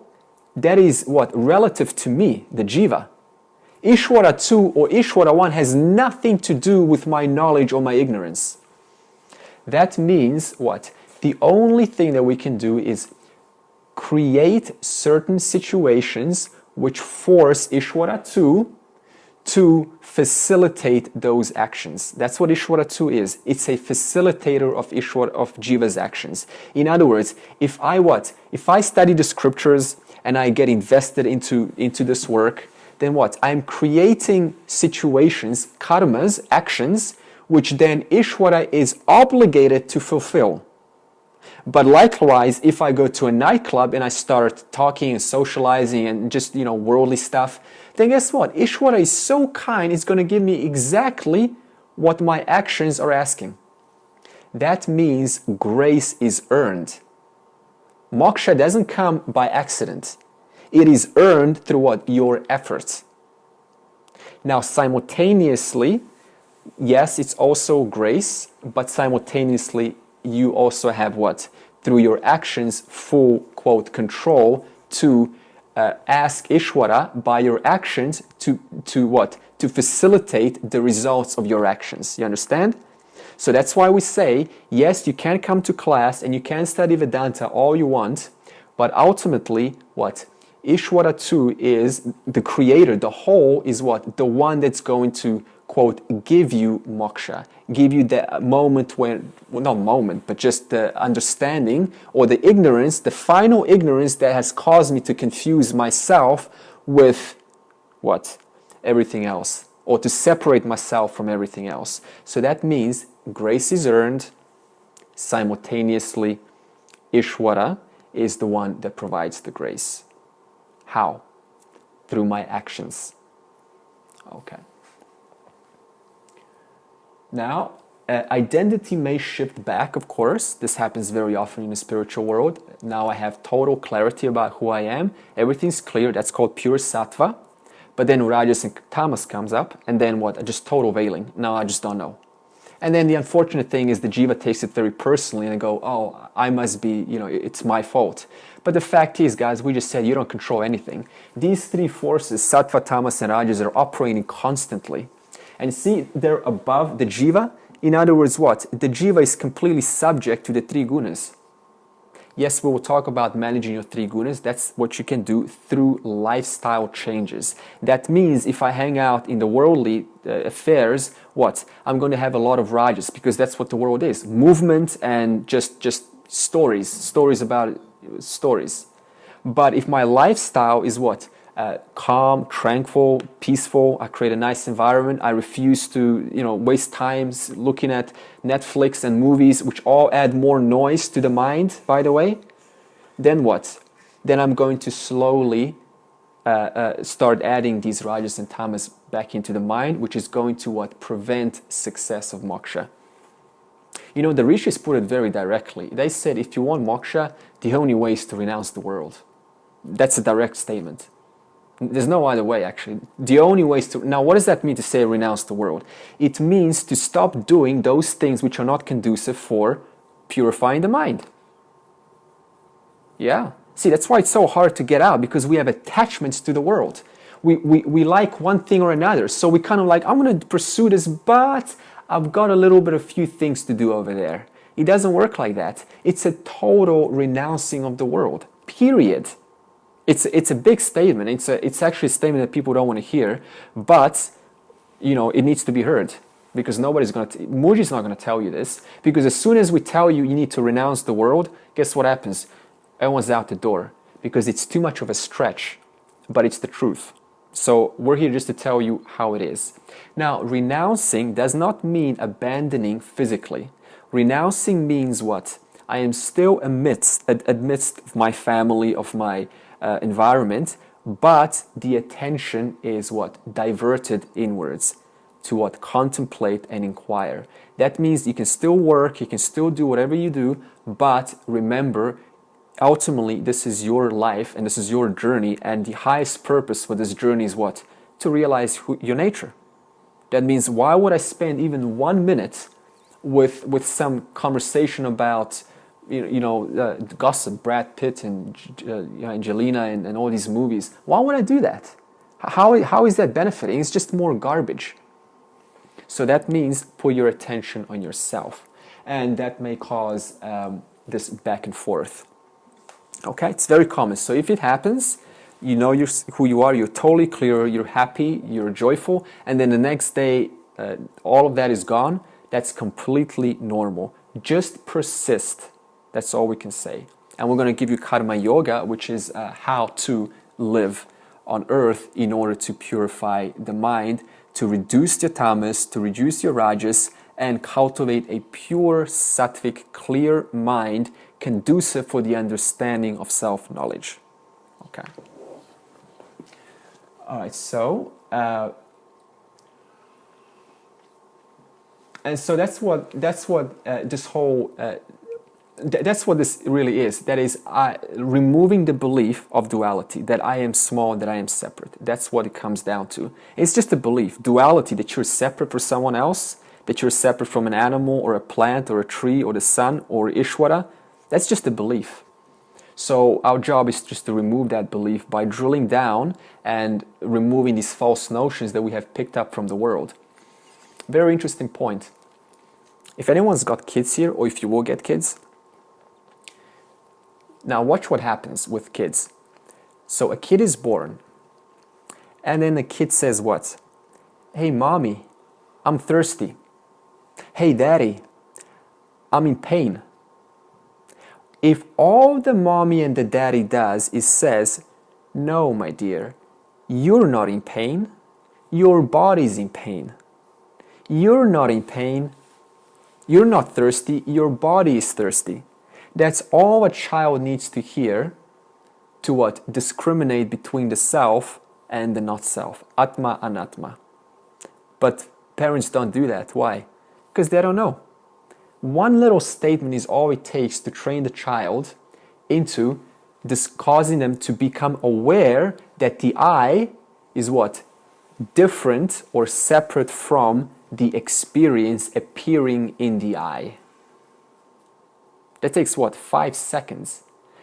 that is what? Relative to me, the jiva. Ishvara 2 or Ishvara 1 has nothing to do with my knowledge or my ignorance. That means what? The only thing that we can do is create certain situations which force Ishvara 2 to facilitate those actions. That's what Ishvara 2 is. It's a facilitator of Ishvara, of Jiva's actions. In other words, if I study the scriptures and I get invested into this work, then what? I'm creating situations, karmas, actions, which then Ishvara is obligated to fulfill. But likewise, if I go to a nightclub and I start talking and socializing and just, worldly stuff, then guess what? Ishvara is so kind, it's going to give me exactly what my actions are asking. That means grace is earned. Moksha doesn't come by accident. It is earned through what? Your efforts. Now, simultaneously, yes, it's also grace, but simultaneously, you also have what? Through your actions, full, quote, control to ask Ishvara by your actions to what? To facilitate the results of your actions. You understand? So that's why we say, yes, you can come to class and you can study Vedanta all you want, but ultimately, what? Ishvara 2 is the creator, the whole is what? The one that's going to, quote, give you moksha, give you the moment when, well, not moment, but just the understanding or the ignorance, the final ignorance that has caused me to confuse myself with what? Everything else, or to separate myself from everything else. So that means grace is earned, simultaneously Ishvara is the one that provides the grace. How? Through my actions. Okay. Now, identity may shift back, of course. This happens very often in the spiritual world. Now I have total clarity about who I am. Everything's clear. That's called pure sattva. But then Rajas and Tamas comes up, and then what? Just total veiling. Now I just don't know. And then the unfortunate thing is the jiva takes it very personally and they go, oh, I must be, it's my fault. But the fact is, guys, we just said you don't control anything. These three forces, sattva, tamas, and rajas, are operating constantly. And see, they're above the jiva. In other words, what? The jiva is completely subject to the three gunas. Yes, we will talk about managing your three gunas. That's what you can do through lifestyle changes. That means if I hang out in the worldly affairs, what? I'm going to have a lot of rajas because that's what the world is. Movement and just stories about stories. But if my lifestyle is what? Calm, tranquil, peaceful, I create a nice environment, I refuse to waste time looking at Netflix and movies, which all add more noise to the mind, by the way, then what? Then I'm going to slowly start adding these rajas and tamas back into the mind, which is going to what? Prevent success of moksha. The rishis put it very directly. They said if you want moksha, the only way is to renounce the world. That's a direct statement. There's no other way, actually. The only way is to... Now, what does that mean to say renounce the world? It means to stop doing those things which are not conducive for purifying the mind. Yeah. See, that's why it's so hard to get out, because we have attachments to the world. We like one thing or another. So we kind of like, I'm going to pursue this, but I've got a little bit of few things to do over there. It doesn't work like that. It's a total renouncing of the world. Period. It's a big statement. It's actually a statement that people don't want to hear, but it needs to be heard, because nobody's going to. Muji's not going to tell you this, because as soon as we tell you you need to renounce the world, guess what happens? Everyone's out the door, because it's too much of a stretch, but it's the truth. So we're here just to tell you how it is. Now, renouncing does not mean abandoning physically. Renouncing means what? I am still amidst of my family, of my environment, but the attention is what? Diverted inwards to what? Contemplate and inquire. That means you can still work, you can still do whatever you do, but remember, ultimately, this is your life and this is your journey, and the highest purpose for this journey is what? To realize your nature. That means, why would I spend even 1 minute with some conversation about gossip, Brad Pitt and Angelina and all these movies? Why would I do that? How is that benefiting? It's just more garbage. So that means put your attention on yourself, and that may cause this back and forth. Okay, it's very common. So if it happens, you know who you are, you're totally clear, you're happy, you're joyful, and then the next day all of that is gone. That's completely normal. Just persist. That's all we can say. And we're going to give you Karma Yoga, which is how to live on earth in order to purify the mind, to reduce your tamas, to reduce your rajas, and cultivate a pure, sattvic, clear mind conducive for the understanding of self-knowledge. Okay. All right, so... and so that's what this really is. That is removing the belief of duality, that I am small, that I am separate. That's what it comes down to. It's just a belief, duality, that you're separate from someone else, that you're separate from an animal or a plant or a tree or the sun or Ishvara. That's just a belief. So our job is just to remove that belief by drilling down and removing these false notions that we have picked up from the world. Very interesting point. If anyone's got kids here, or if you will get kids, now watch what happens with kids. So a kid is born, and then the kid says what? Hey mommy, I'm thirsty. Hey daddy, I'm in pain. If all the mommy and the daddy does is says, no my dear, you're not in pain, your body's in pain. You're not in pain, you're not thirsty, your body is thirsty. That's all a child needs to hear to what? Discriminate between the self and the not self. Atma, anatma. But parents don't do that. Why? Because they don't know. One little statement is all it takes to train the child into this, causing them to become aware that the I is what? Different or separate from the experience appearing in the I. That takes what? 5 seconds.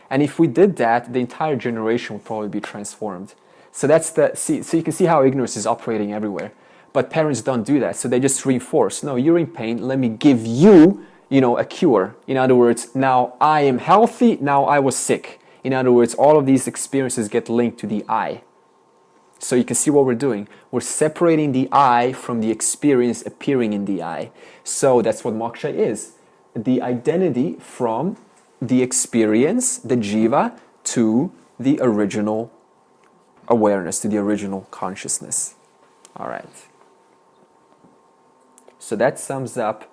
And if we did that, the entire generation would probably be transformed. So so you can see how ignorance is operating everywhere. But parents don't do that. So they just reinforce, no, you're in pain, let me give you, a cure. In other words, now I am healthy, now I was sick. In other words, all of these experiences get linked to the I. So you can see what we're doing. We're separating the I from the experience appearing in the I. So that's what moksha is. The identity from the experience, the jiva, to the original awareness, to the original consciousness. All right. So that sums up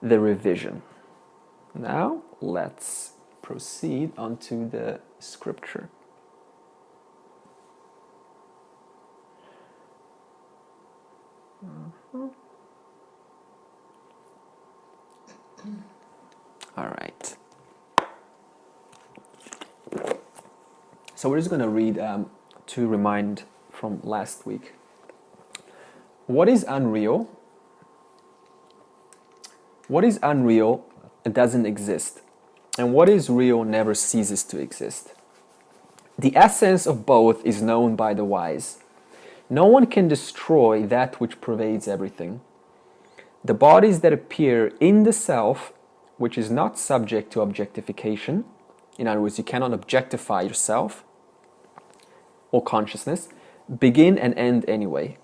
the revision. Now let's proceed onto the scripture. All right. So we're just going to read to remind from last week. What is unreal? What is unreal doesn't exist, and what is real never ceases to exist. The essence of both is known by the wise. No one can destroy that which pervades everything. The bodies that appear in the self, which is not subject to objectification, in other words, you cannot objectify yourself or consciousness, begin and end anyway.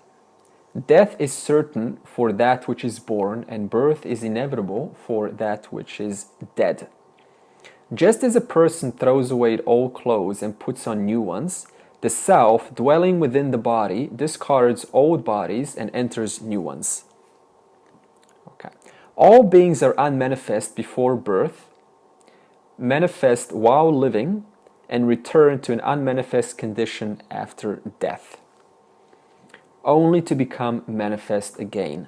Death is certain for that which is born, and birth is inevitable for that which is dead. Just as a person throws away old clothes and puts on new ones, the self, dwelling within the body, discards old bodies and enters new ones. Okay. All beings are unmanifest before birth, manifest while living, and return to an unmanifest condition after death, only to become manifest again,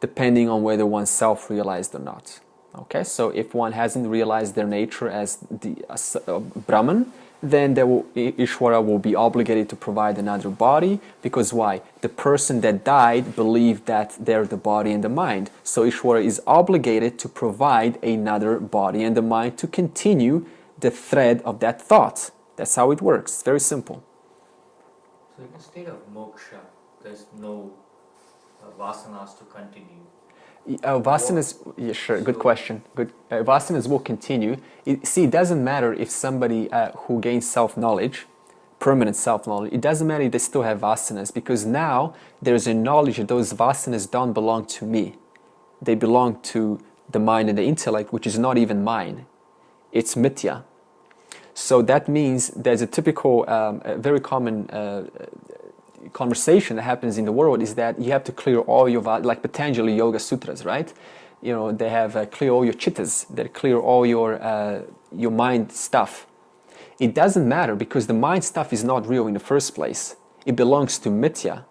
depending on whether one's self-realized or not. Okay, so if one hasn't realized their nature as the Brahman, then Ishvara will be obligated to provide another body, because why? The person that died believed that they're the body and the mind. So Ishvara is obligated to provide another body and the mind to continue the thread of that thought. That's how it works. It's very simple. So in the state of moksha, there's no vasanas to continue. Vasanas, yeah, sure, good question. Good. Vasanas will continue. It doesn't matter if somebody who gains self-knowledge permanent self-knowledge, it doesn't matter if they still have vasanas, because now there's a knowledge that those vasanas don't belong to me. They belong to the mind and the intellect, which is not even mine. It's mithya. So that means there's a typical, a very common conversation that happens in the world is that you have to clear all your, like Patanjali Yoga Sutras, right? You know, they have clear all your chittas, they clear all your mind stuff. It doesn't matter because the mind stuff is not real in the first place. It belongs to mithya.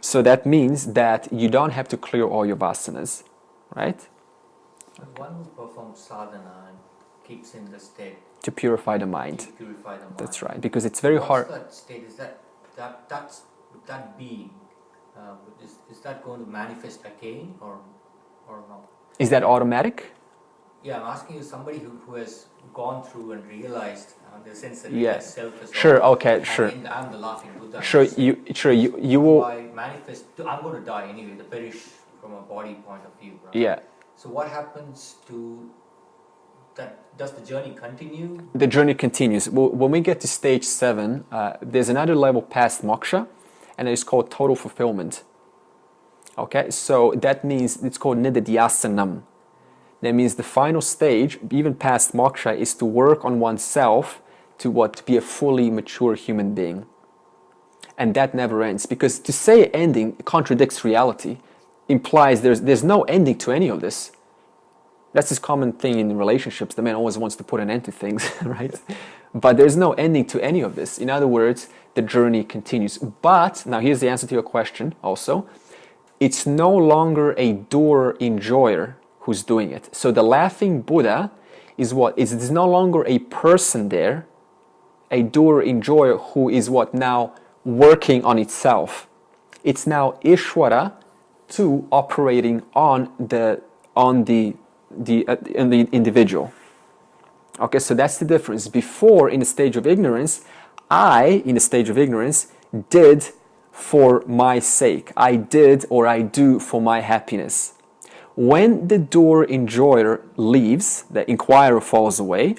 So that means that you don't have to clear all your vasanas, right? One who performs sadhana and keeps in the state to purify the mind. To purify the mind. That's right, because it's very hard. What's that state? Is that being? Is that going to manifest again or not? Is that automatic? Yeah, I'm asking you, somebody who has gone through and realized the sense that self is sure, all, okay, sure. I'm the laughing Buddha. Sure, you will. I manifest. I'm going to die anyway. To perish from a body point of view. Right? Yeah. So what happens to that? Does the journey continue? The journey continues. Well, when we get to stage 7, there's another level past moksha, and it's called total fulfillment. Okay, so that means it's called nididhyasanam. That means the final stage, even past moksha, is to work on oneself to be a fully mature human being. And that never ends, because to say ending contradicts reality, implies there's no ending to any of this. That's this common thing in relationships. The man always wants to put an end to things, right? But there's no ending to any of this. In other words, the journey continues. But, now here's the answer to your question also. It's no longer a doer enjoyer who's doing it. So the laughing Buddha is what? It's no longer a person there, a doer enjoyer who is what? Now working on itself. It's now Ishvara to operating on the individual. Okay, so that's the difference. Before, in the stage of ignorance, I, in the stage of ignorance, did for my sake. I did or I do for my happiness. When the doer enjoyer leaves, the inquirer falls away,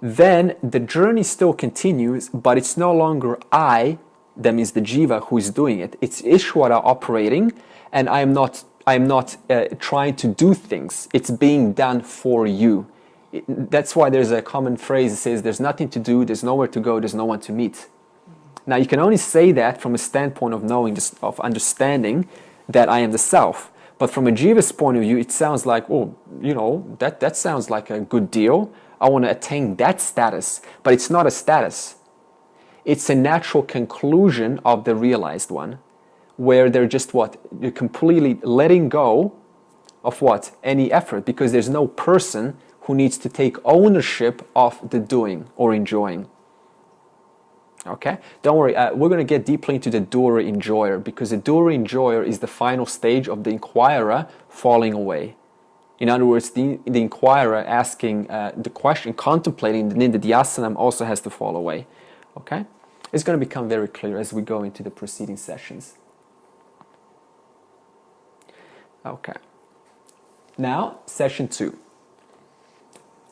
then the journey still continues, but it's no longer I, that means the jiva, who is doing it. It's Ishvara operating, and I'm not trying to do things. It's being done for you. That's why there's a common phrase that says there's nothing to do, there's nowhere to go, there's no one to meet. Now you can only say that from a standpoint of knowing, of understanding that I am the self. But from a jiva's point of view, it sounds like, oh, you know, that sounds like a good deal. I want to attain that status. But it's not a status. It's a natural conclusion of the realized one, where they're just what? You're completely letting go of what? Any effort, because there's no person who needs to take ownership of the doing or enjoying. Okay? Don't worry, we're going to get deeply into the doer enjoyer, because the doer enjoyer is the final stage of the inquirer falling away. In other words, the inquirer asking the question, contemplating the nididhyasanam, also has to fall away. Okay? It's going to become very clear as we go into the preceding sessions. Okay. Now, session 2.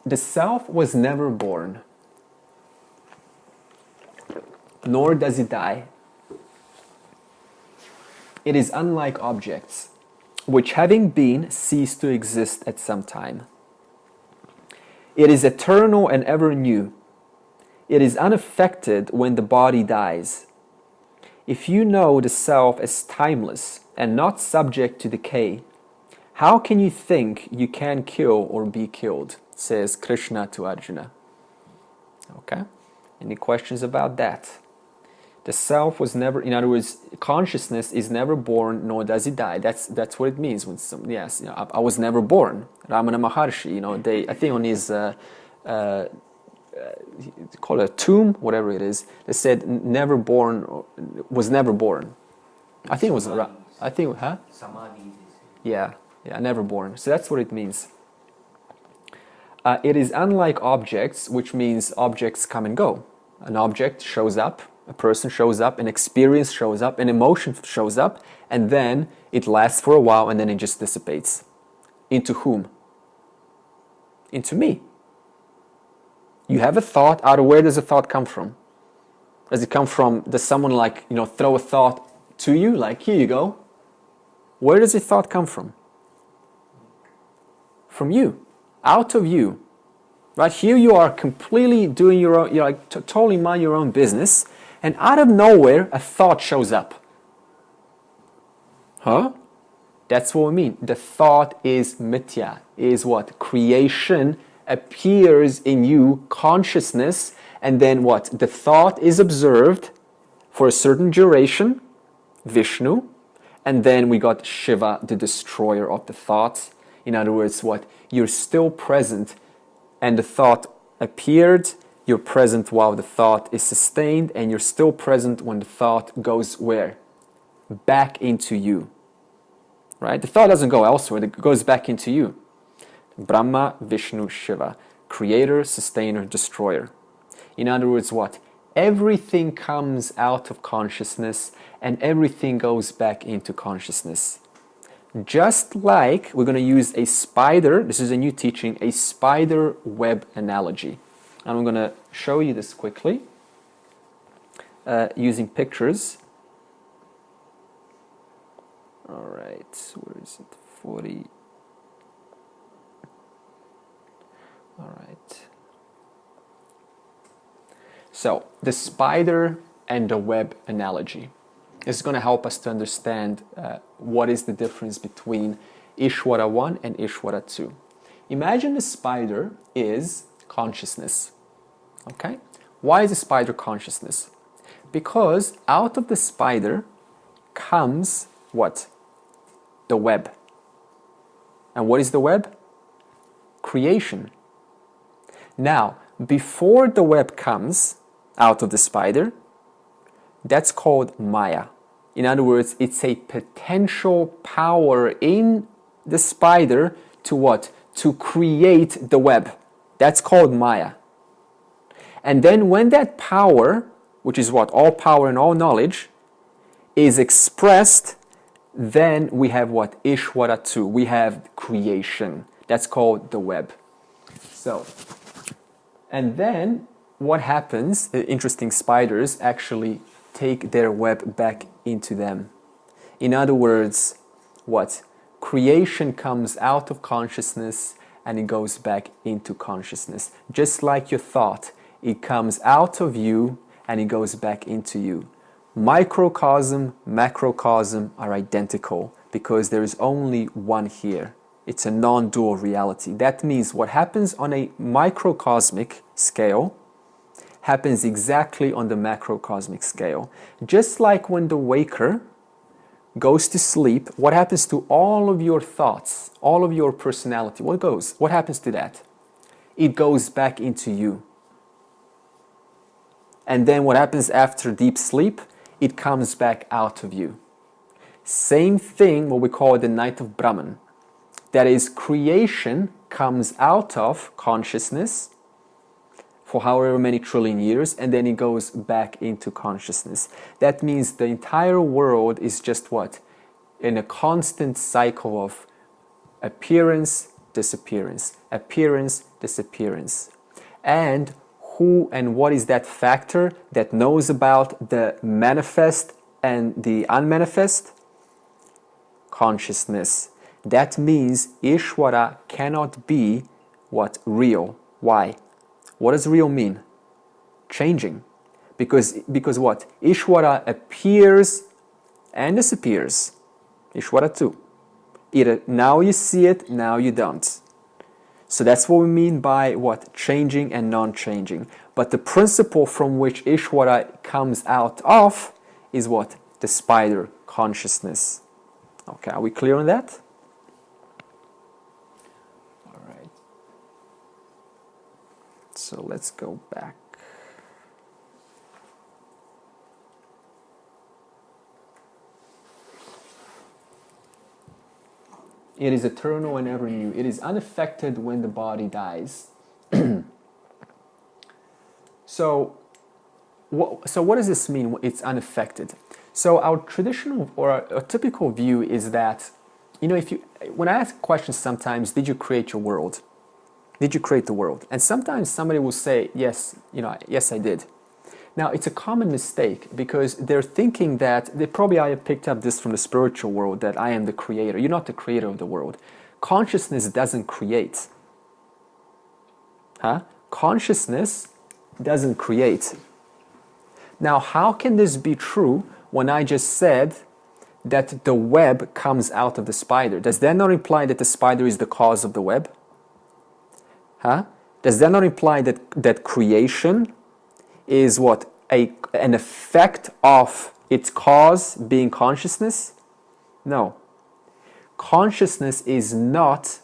The self was never born, nor does it die. It is unlike objects, which having been cease to exist at some time. It is eternal and ever new. It is unaffected when the body dies. If you know the self as timeless and not subject to decay, how can you think you can kill or be killed? Says Krishna to Arjuna. Okay? Any questions about that? The self was never, in other words, consciousness is never born, nor does it die. That's what it means when yes, you know, I was never born. Ramana Maharshi, you know, I think on his call it a tomb, whatever it is, they said never born, was never born. I think it was, Samadhi. Yeah, never born. So that's what it means. It is unlike objects, which means objects come and go. An object shows up, a person shows up, an experience shows up, an emotion shows up, and then it lasts for a while and then it just dissipates. Into whom? Into me. You have a thought. Out of where does a thought come from? Does it come from, does someone like, throw a thought to you, like, here you go? Where does the thought come from? From you, out of you. Right here you are completely doing your own, you're like totally mind your own business, and out of nowhere a thought shows up. Huh? That's what we mean. The thought is mithya, is what? Creation appears in you, consciousness, and then what? The thought is observed for a certain duration, Vishnu, and then we got Shiva, the destroyer of the thoughts. In other words, what? You're still present, and the thought appeared, you're present while the thought is sustained, and you're still present when the thought goes where? Back into you. Right? The thought doesn't go elsewhere, it goes back into you. Brahma, Vishnu, Shiva. Creator, sustainer, destroyer. In other words, what? Everything comes out of consciousness and everything goes back into consciousness. Just like we're going to use a spider, this is a new teaching, a spider web analogy. And I'm going to show you this quickly using pictures. All right, where is it? 40. All right. So, the spider and the web analogy is going to help us to understand what is the difference between Ishvara 1 and Ishvara 2. Imagine the spider is consciousness. Okay? Why is the spider consciousness? Because out of the spider comes what? The web. And what is the web? Creation. Now, before the web comes out of the spider, that's called Maya. In other words, it's a potential power in the spider to what? To create the web. That's called Maya. And then when that power, which is what? All power and all knowledge, is expressed, then we have what? Ishvara 2. We have creation. That's called the web. So, and then what happens? Interesting, spiders actually take their web back into them. In other words, what? Creation comes out of consciousness and it goes back into consciousness. Just like your thought, it comes out of you and it goes back into you. Microcosm, macrocosm are identical because there is only one here. It's a non-dual reality. That means what happens on a microcosmic scale happens exactly on the macrocosmic scale. Just like when the waker goes to sleep, what happens to all of your thoughts, all of your personality? What happens to that? It goes back into you. And then what happens after deep sleep? It comes back out of you. Same thing, what we call the night of Brahman. That is, creation comes out of consciousness for however many trillion years, and then it goes back into consciousness. That means the entire world is just what? In a constant cycle of appearance, disappearance, appearance, disappearance. And who and what is that factor that knows about the manifest and the unmanifest? Consciousness. That means Ishvara cannot be what? Real. Why? What does real mean? Changing. Because what? Ishvara appears and disappears. Ishvara 2. Either now you see it, now you don't. So that's what we mean by what? Changing and non-changing. But the principle from which Ishvara comes out of is what? The spider consciousness. Okay, are we clear on that? All right. So let's go back. It is eternal and ever new. It is unaffected when the body dies. So what does this mean? It's unaffected. So our traditional or our typical view is that, when I ask questions sometimes, did you create your world? Did you create the world? And sometimes somebody will say, yes, yes I did. Now, it's a common mistake because they're thinking that, I have picked up this from the spiritual world, that I am the creator. You're not the creator of the world. Consciousness doesn't create. Consciousness doesn't create. Now, how can this be true when I just said that the web comes out of the spider? Does that not imply that the spider is the cause of the web? Does that not imply that creation is what? An effect of its cause being consciousness? No. Consciousness is not,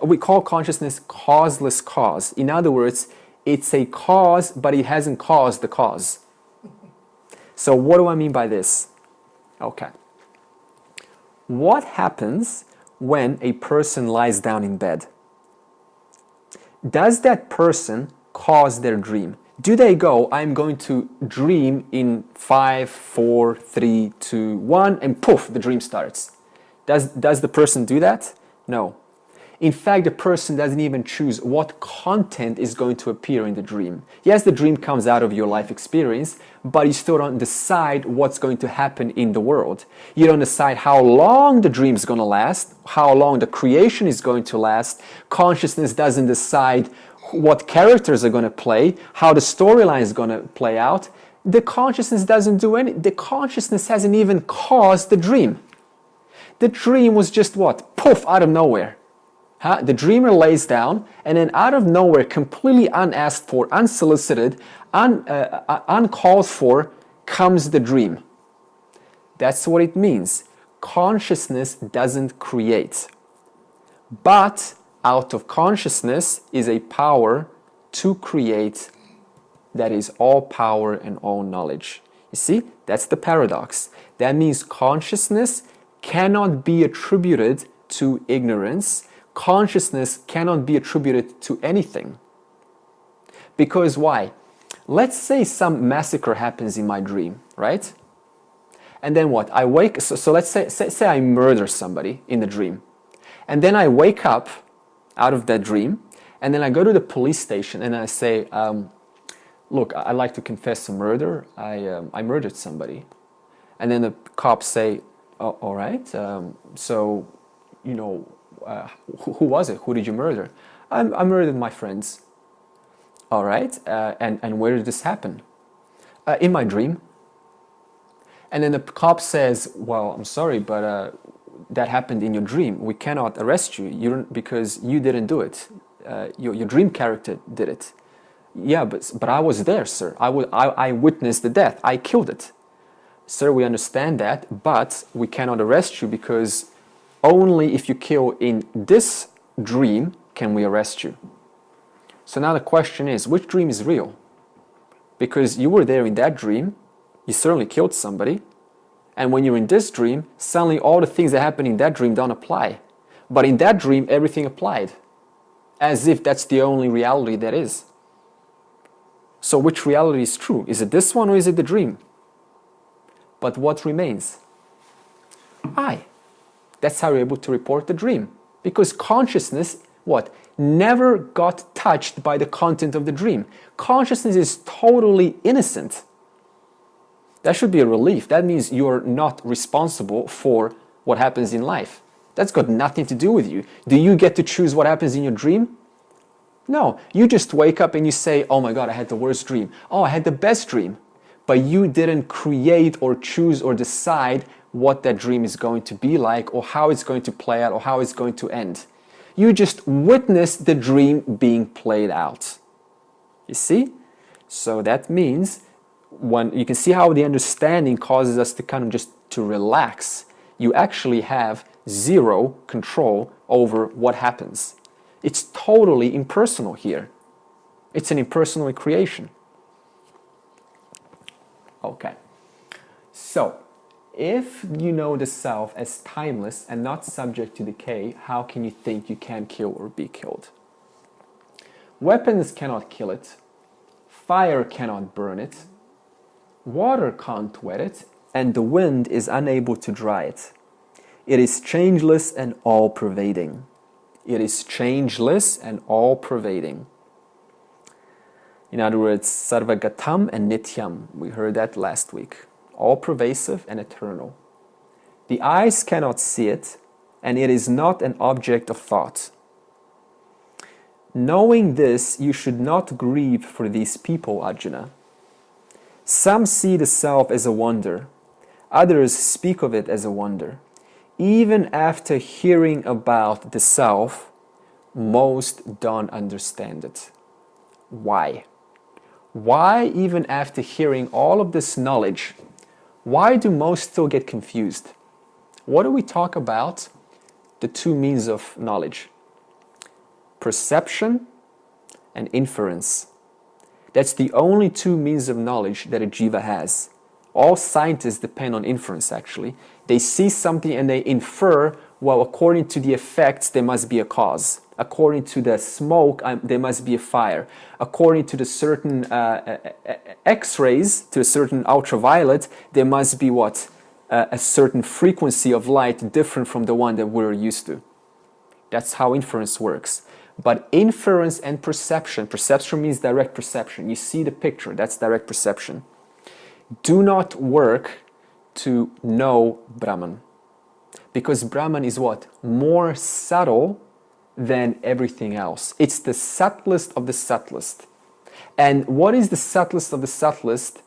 we call consciousness causeless cause. In other words, it's a cause, but it hasn't caused the cause. So what do I mean by this? Okay. What happens when a person lies down in bed? Does that person cause their dream? Do they go, I'm going to dream in 5, 4, 3, 2, 1, and poof, the dream starts? Does the person do that? No. In fact, the person doesn't even choose what content is going to appear in the dream. Yes, the dream comes out of your life experience, but you still don't decide what's going to happen in the world. You don't decide how long the dream is going to last, how long the creation is going to last. Consciousness doesn't decide what characters are going to play, how the storyline is going to play out. The consciousness doesn't do anything. The consciousness hasn't even caused the dream. The dream was just what? Poof, out of nowhere. The dreamer lays down, and then out of nowhere, completely unasked for, unsolicited, uncalled for, comes the dream. That's what it means. Consciousness doesn't create. But out of consciousness is a power to create that is all power and all knowledge. You see, that's the paradox. That means consciousness cannot be attributed to ignorance. Consciousness cannot be attributed to anything. Because why? Let's say some massacre happens in my dream, right? And then what? I wake, so let's say I murder somebody in the dream. And then I wake up out of that dream, and then I go to the police station and I say, look, I'd like to confess a murder. I murdered somebody. And then the cops say, oh, all right, so, you know, who was it? Who did you murder? I murdered my friends. All right, and where did this happen? In my dream. And then the cop says, well, I'm sorry, but that happened in your dream. We cannot arrest you, because you didn't do it. Your dream character did it. Yeah, but I was there, sir. I witnessed the death. I killed it. Sir, we understand that, but we cannot arrest you because only if you kill in this dream can we arrest you. So now the question is, which dream is real? Because you were there in that dream, you certainly killed somebody, and when you're in this dream, suddenly all the things that happen in that dream don't apply. But in that dream, everything applied, as if that's the only reality that is. So which reality is true? Is it this one or is it the dream? But what remains? I. That's how you're able to report the dream. Because consciousness, what? Never got touched by the content of the dream. Consciousness is totally innocent. That should be a relief. That means you're not responsible for what happens in life. That's got nothing to do with you. Do you get to choose what happens in your dream? No. You just wake up and you say, oh my God, I had the worst dream. Oh, I had the best dream. But you didn't create or choose or decide what that dream is going to be like or how it's going to play out or how it's going to end. You just witnessed the dream being played out. You see? So that means when you can see how the understanding causes us to kind of just to relax. You actually have zero control over what happens. It's totally impersonal here. It's an impersonal creation. Okay. So, if you know the self as timeless and not subject to decay, how can you think you can kill or be killed? Weapons cannot kill it. Fire cannot burn it. Water can't wet it. And the wind is unable to dry it. It is changeless and all-pervading. It is changeless and all-pervading. In other words, sarvagatam and nityam. We heard that last week. All pervasive and eternal. The eyes cannot see it, and it is not an object of thought. Knowing this, you should not grieve for these people, Arjuna. Some see the self as a wonder. Others speak of it as a wonder. Even after hearing about the self, most don't understand it. Why? Why, even after hearing all of this knowledge, why do most still get confused? What do we talk about? The two means of knowledge. Perception and inference. That's the only two means of knowledge that a jiva has. All scientists depend on inference, actually. They see something and they infer, well, according to the effects, there must be a cause. According to the smoke, there must be a fire. According to the certain X-rays, to a certain ultraviolet, there must be what? A certain frequency of light different from the one that we're used to. That's how inference works. But inference and perception means direct perception. You see the picture, that's direct perception. Do not work to know Brahman. Because Brahman is what? More subtle than everything else. It's the subtlest of the subtlest. And what is the subtlest of the subtlest?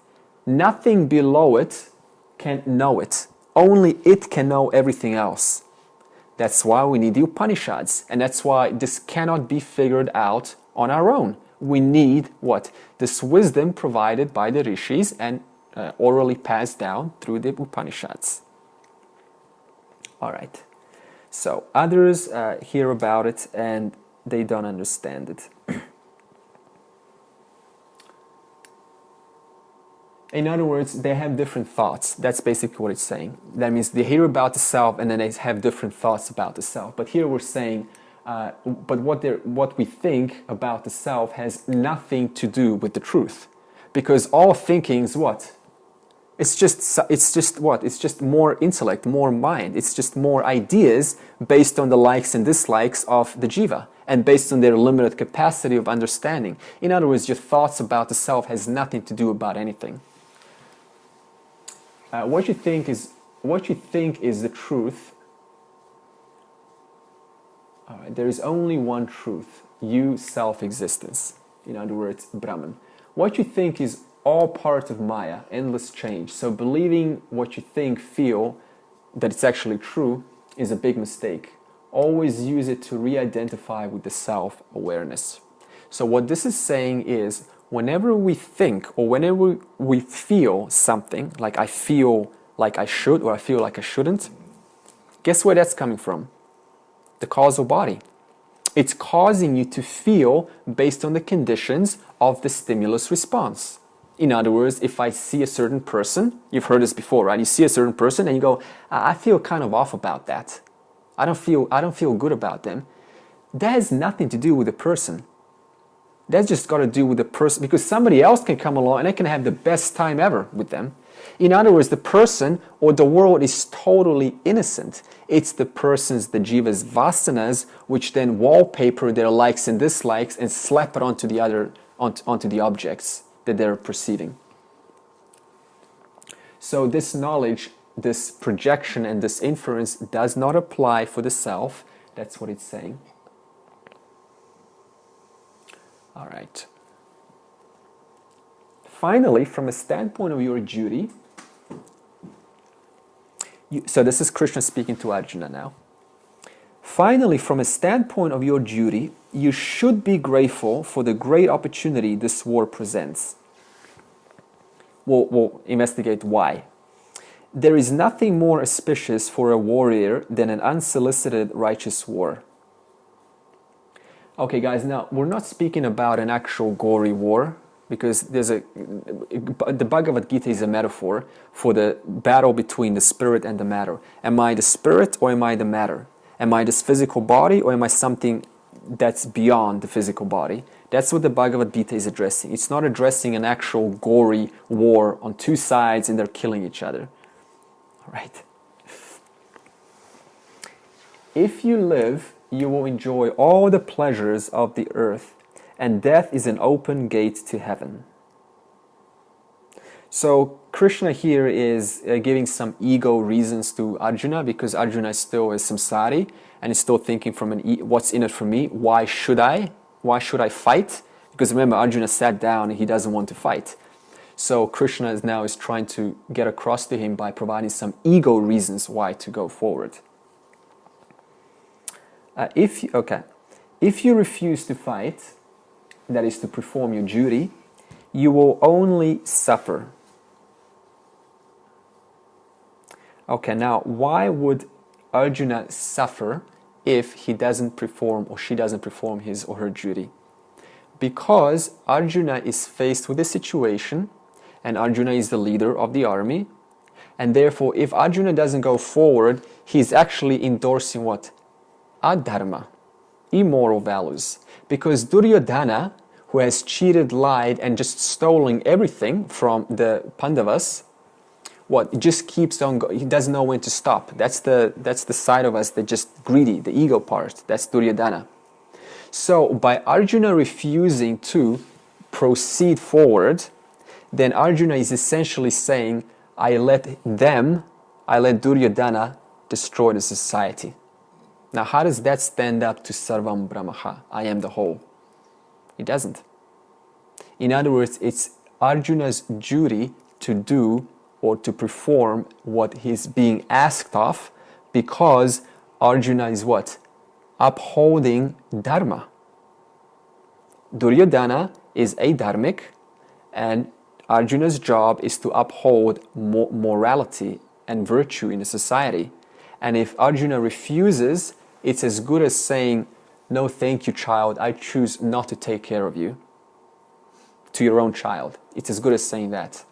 Nothing below it can know it. Only it can know everything else. That's why we need the Upanishads. And that's why this cannot be figured out on our own. We need what? This wisdom provided by the rishis and orally passed down through the Upanishads. All right. So others hear about it and they don't understand it. In other words, they have different thoughts. That's basically what it's saying. That means they hear about the self and then they have different thoughts about the self. But here we're saying, but what we think about the self has nothing to do with the truth. Because all thinking is what? It's just what? It's just more intellect, more mind. It's just more ideas based on the likes and dislikes of the jiva and based on their limited capacity of understanding. In other words, your thoughts about the self has nothing to do about anything. What you think is the truth. All right, there is only one truth, you self-existence. In other words, Brahman. What you think is all part of Maya, endless change. So believing what you think, feel, that it's actually true is a big mistake. Always use it to re-identify with the self-awareness. So what this is saying is, whenever we think or whenever we feel something, like I feel like I should or I feel like I shouldn't, guess where that's coming from? The causal body. It's causing you to feel based on the conditions of the stimulus response. In other words, if I see a certain person, you've heard this before, right? You see a certain person and you go, I feel kind of off about that. I don't feel good about them. That has nothing to do with the person. That's just got to do with the person, because somebody else can come along and I can have the best time ever with them. In other words, the person or the world is totally innocent. It's the person's, the jiva's vasanas, which then wallpaper their likes and dislikes and slap it onto the objects that they're perceiving. So this knowledge, this projection and this inference does not apply for the self. That's what it's saying. All right. Finally, from a standpoint of your duty, so this is Krishna speaking to Arjuna now. Finally, from a standpoint of your duty, you should be grateful for the great opportunity this war presents. We'll investigate why. There is nothing more auspicious for a warrior than an unsolicited righteous war. Okay, guys, now we're not speaking about an actual gory war, because the Bhagavad Gita is a metaphor for the battle between the spirit and the matter. Am I the spirit or am I the matter? Am I this physical body or am I something that's beyond the physical body? That's what the Bhagavad Gita is addressing. It's not addressing an actual gory war on two sides and they're killing each other. All right. If you live, you will enjoy all the pleasures of the earth and death is an open gate to heaven. So Krishna here is giving some ego reasons to Arjuna, because Arjuna is still a samsari and is still thinking from what's in it for me? Why should I? Why should I fight? Because remember, Arjuna sat down and he doesn't want to fight. So Krishna is trying to get across to him by providing some ego reasons why to go forward. If you refuse to fight, that is to perform your duty, you will only suffer. Okay, now why would Arjuna suffer if he doesn't perform or she doesn't perform his or her duty? Because Arjuna is faced with a situation, and Arjuna is the leader of the army, and therefore if Arjuna doesn't go forward, he's actually endorsing what? Adharma, immoral values. Because Duryodhana, who has cheated, lied, and just stolen everything from the Pandavas, what? It just keeps on going. He doesn't know when to stop. That's the side of us that just greedy, the ego part. That's Duryodhana. So by Arjuna refusing to proceed forward, then Arjuna is essentially saying, I let Duryodhana destroy the society. Now how does that stand up to Sarvam Brahmaha, I am the whole? It doesn't. In other words, it's Arjuna's duty to do or to perform what he's being asked of, because Arjuna is what? Upholding Dharma. Duryodhana is adharmic, and Arjuna's job is to uphold morality and virtue in the society. And if Arjuna refuses, it's as good as saying, no thank you child, I choose not to take care of you, to your own child. It's as good as saying that.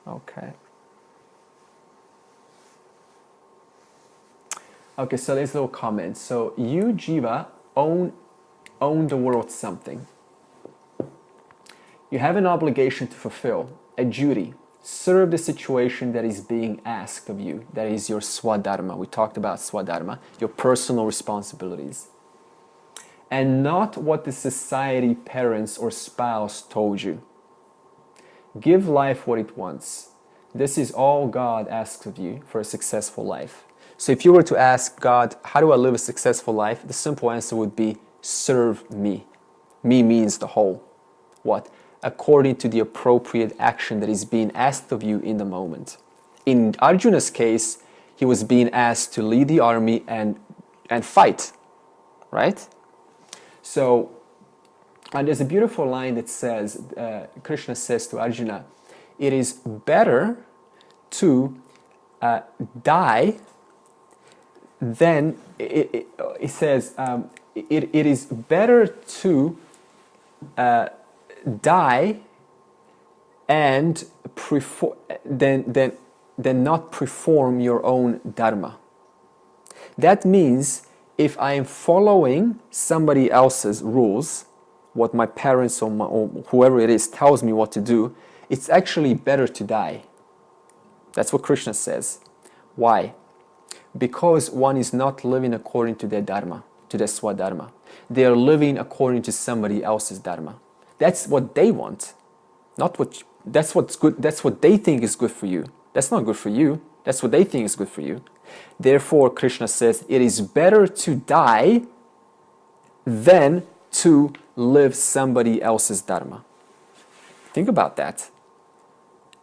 Okay. Okay, so there's a little comment. So you, Jiva, own the world something. You have an obligation to fulfill, a duty. Serve the situation that is being asked of you. That is your swadharma. We talked about swadharma, your personal responsibilities. And not what the society, parents, or spouse told you. Give life what it wants. This is all God asks of you for a successful life. So if you were to ask God, how do I live a successful life? The simple answer would be, serve me. Me means the whole. What? According to the appropriate action that is being asked of you in the moment. In Arjuna's case, he was being asked to lead the army and fight, right? So, and there's a beautiful line that says, Krishna says to Arjuna, it is better to die than, it says, it is better to die and than not perform your own dharma. That means if I am following somebody else's rules, what my parents or whoever it is tells me what to do, it's actually better to die. That's what Krishna says. Why? Because one is not living according to their dharma, to their swadharma. They are living according to somebody else's dharma. That's what they want, not what. That's what's good. That's what they think is good for you. That's not good for you. That's what they think is good for you. Therefore, Krishna says it is better to die than to live somebody else's dharma. Think about that.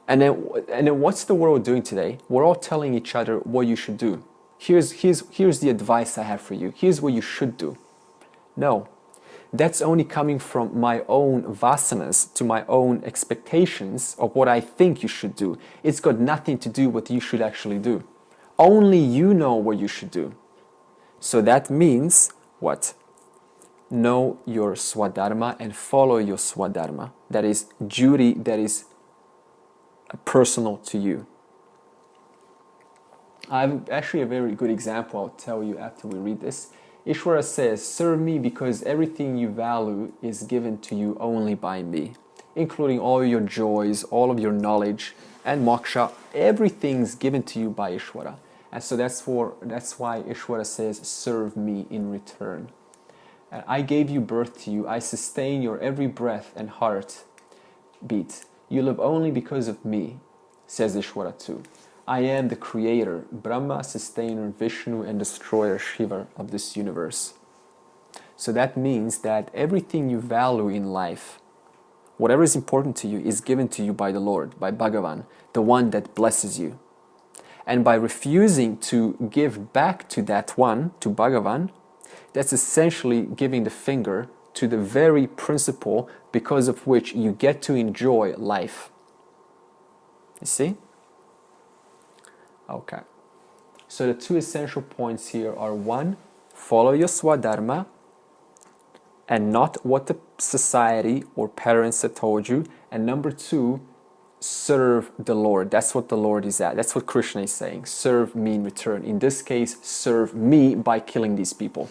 And then what's the world doing today? We're all telling each other what you should do. Here's the advice I have for you. Here's what you should do. No. That's only coming from my own vasanas, to my own expectations of what I think you should do. It's got nothing to do with what you should actually do. Only you know what you should do. So that means what? Know your swadharma and follow your swadharma. That is duty that is personal to you. I have actually a very good example I'll tell you after we read this. Ishvara says, serve me because everything you value is given to you only by me, including all your joys, all of your knowledge, and moksha. Everything's given to you by Ishvara. And so that's why Ishvara says, serve me in return. I gave you birth to you. I sustain your every breath and heart beat. You live only because of me, says Ishvara too. I am the creator, Brahma, sustainer, Vishnu, and destroyer, Shiva, of this universe. So that means that everything you value in life, whatever is important to you, is given to you by the Lord, by Bhagavan, the one that blesses you. And by refusing to give back to that one, to Bhagavan, that's essentially giving the finger to the very principle because of which you get to enjoy life. You see? Okay. So the two essential points here are: one, follow your swadharma and not what the society or parents have told you. And number two, serve the Lord. That's what the Lord is at. That's what Krishna is saying. Serve me in return. In this case, serve me by killing these people.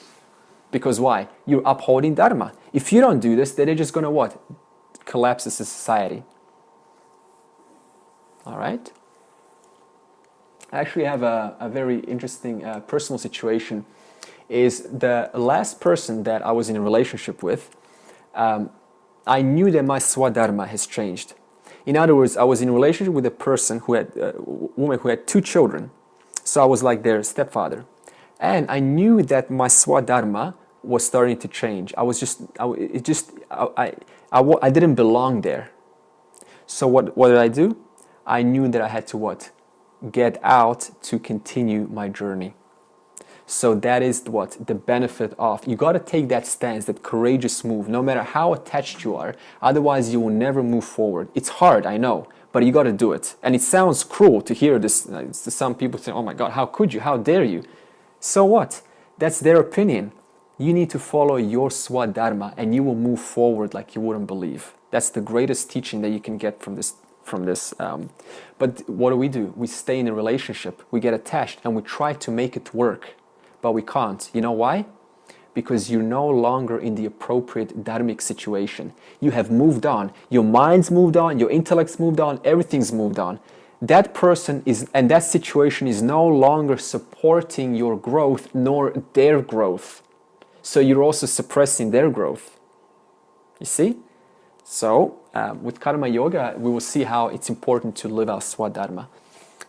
Because why? You're upholding dharma. If you don't do this, then they're just going to what? Collapse as a society. All right? I actually have a very interesting personal situation. Is the last person that I was in a relationship with, I knew that my swadharma has changed. In other words, I was in a relationship with a person who had, woman who had 2 children. So I was like their stepfather. And I knew that my swadharma was starting to change. I didn't belong there. So what did I do? I knew that I had to what? Get out to continue my journey. So that is what? The benefit of. You got to take that stance, that courageous move, no matter how attached you are. Otherwise, you will never move forward. It's hard, I know, but you got to do it. And it sounds cruel to hear this. To some people say, oh my God, how could you? How dare you? So what? That's their opinion. You need to follow your swadharma and you will move forward like you wouldn't believe. That's the greatest teaching that you can get from this. But what do? We stay in a relationship, we get attached and we try to make it work. But we can't. You know why? Because you're no longer in the appropriate dharmic situation. You have moved on. Your mind's moved on, your intellect's moved on, everything's moved on. That person is, and that situation is no longer supporting your growth nor their growth. So you're also suppressing their growth. You see? So with Karma Yoga, we will see how it's important to live our swadharma.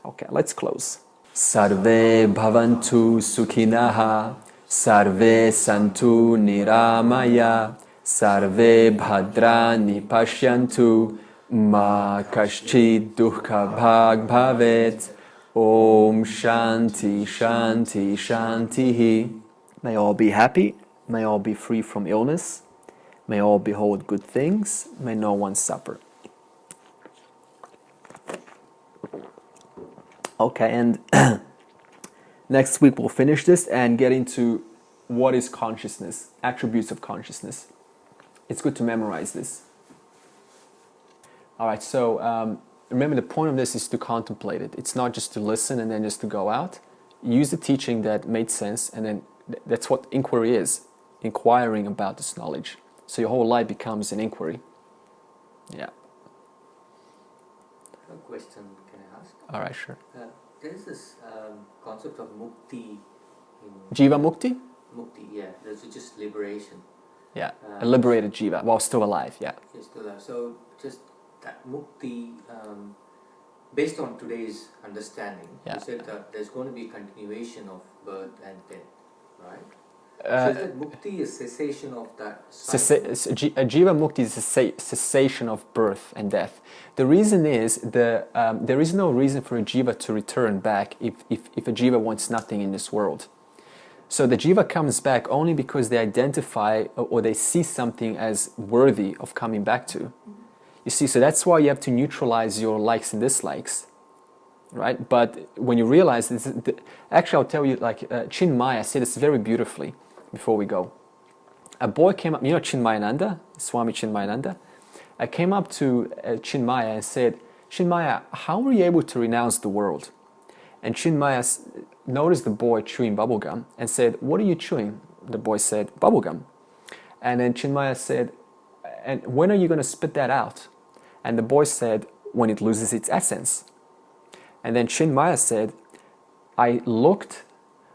Okay, let's close. Sarve bhavantu sukhinaha, sarve santu niramaya, sarve bhadrani pashyantu, ma kaschid dukkha bhag bhavet. Om shanti shanti shantihi. May all be happy, may all be free from illness, may all behold good things, may no one suffer. Okay, and next week we'll finish this and get into what is consciousness, attributes of consciousness. It's good to memorize this. All right, so remember the point of this is to contemplate it. It's not just to listen and then just to go out. Use the teaching that made sense, and then that's what inquiry is, inquiring about this knowledge. So your whole life becomes an inquiry. Yeah. A question can I ask? All right, sure. There is this concept of mukti. Jiva mukti? Mukti, yeah. There's just liberation. Yeah, a liberated jiva while still alive, yeah. Yes, still alive. So just that mukti, based on today's understanding, you said that there's going to be a continuation of birth and death, right? So is that mukti a cessation of that cycle? Jiva mukti is a cessation of birth and death. The reason is there is no reason for a jiva to return back if a jiva wants nothing in this world. So the jiva comes back only because they identify or they see something as worthy of coming back to. You see, so that's why you have to neutralize your likes and dislikes, right? But when you realize this, actually I'll tell you, like Chinmaya said this very beautifully before we go. A boy came up, you know Chinmayananda, Swami Chinmayananda? I came up to Chinmaya and said, Chinmaya, how were you able to renounce the world? And Chinmaya noticed the boy chewing bubblegum and said, what are you chewing? The boy said, bubblegum. And then Chinmaya said, and when are you going to spit that out? And the boy said, when it loses its essence. And then Chinmaya said, I looked,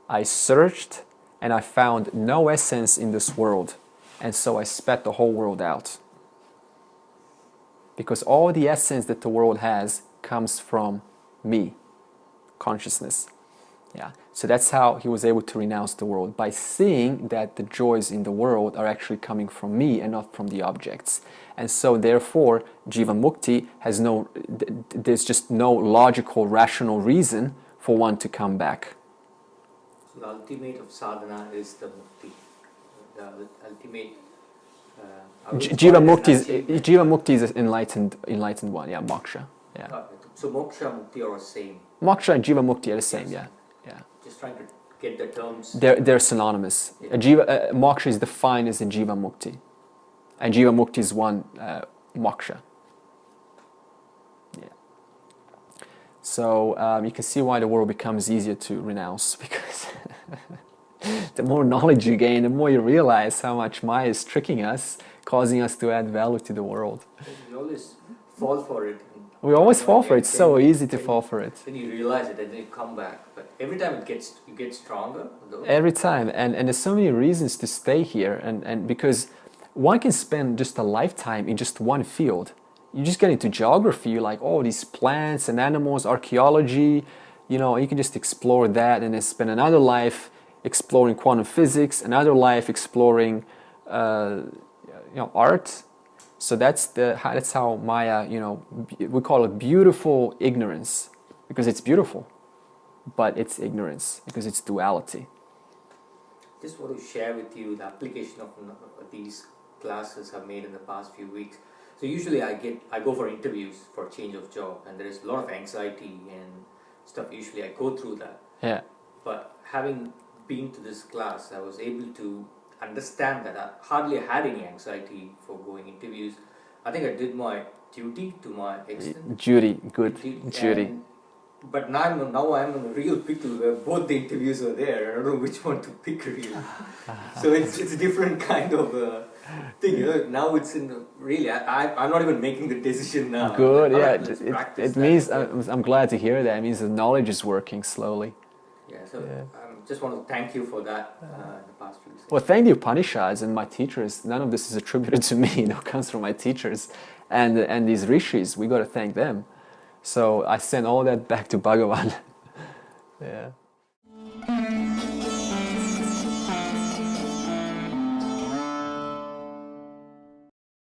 I searched, and I found no essence in this world. and so I spat the whole world out. Because all the essence that the world has comes from me, consciousness. Yeah. So that's how he was able to renounce the world, by seeing that the joys in the world are actually coming from me and not from the objects. And so therefore, Jiva Mukti has there's just no logical, rational reason for one to come back. So the ultimate of sadhana is the mukti. The ultimate... Jiva Mukti is an enlightened one, yeah, moksha. Yeah. So moksha, mukti are the same? Moksha and Jiva Mukti are the same, yeah. Just trying to get the terms. They're synonymous. Yeah. Moksha is defined as a Jiva Mukti. And Jiva Mukti is one moksha. Yeah. So you can see why the world becomes easier to renounce, because the more knowledge you gain, the more you realize how much Maya is tricking us, causing us to add value to the world. You always fall for it. We always fall for it. It's so easy to fall for it. Then you realize it and then you come back. But every time you get stronger. Though. Every time. And there's so many reasons to stay here. And because one can spend just a lifetime in just one field. You just get into geography, you're like, oh, these plants and animals, archaeology, you can just explore that, and then spend another life exploring quantum physics, another life exploring art. So that's how Maya, we call it beautiful ignorance, because it's beautiful, but it's ignorance because it's duality. Just want to share with you the application of these classes I've made in the past few weeks. So usually I go for interviews for change of job, and there is a lot of anxiety and stuff. Usually I go through that. Yeah. But having been to this class, I was able to understand that I hardly had any anxiety for going interviews. I think I did my duty to my extent. Duty. But now I'm in a real pickle where both the interviews are there. I don't know which one to pick really. So it's a different kind of thing. Now it's really, I'm not even making the decision now. Good, yeah. It means, I'm glad to hear that. It means the knowledge is working slowly. Yeah, so just want to thank you for that in the past few weeks. Well, thank the Upanishads and my teachers. None of this is attributed to me. It comes from my teachers and these rishis. We got to thank them. So I send all that back to Bhagavan. Yeah.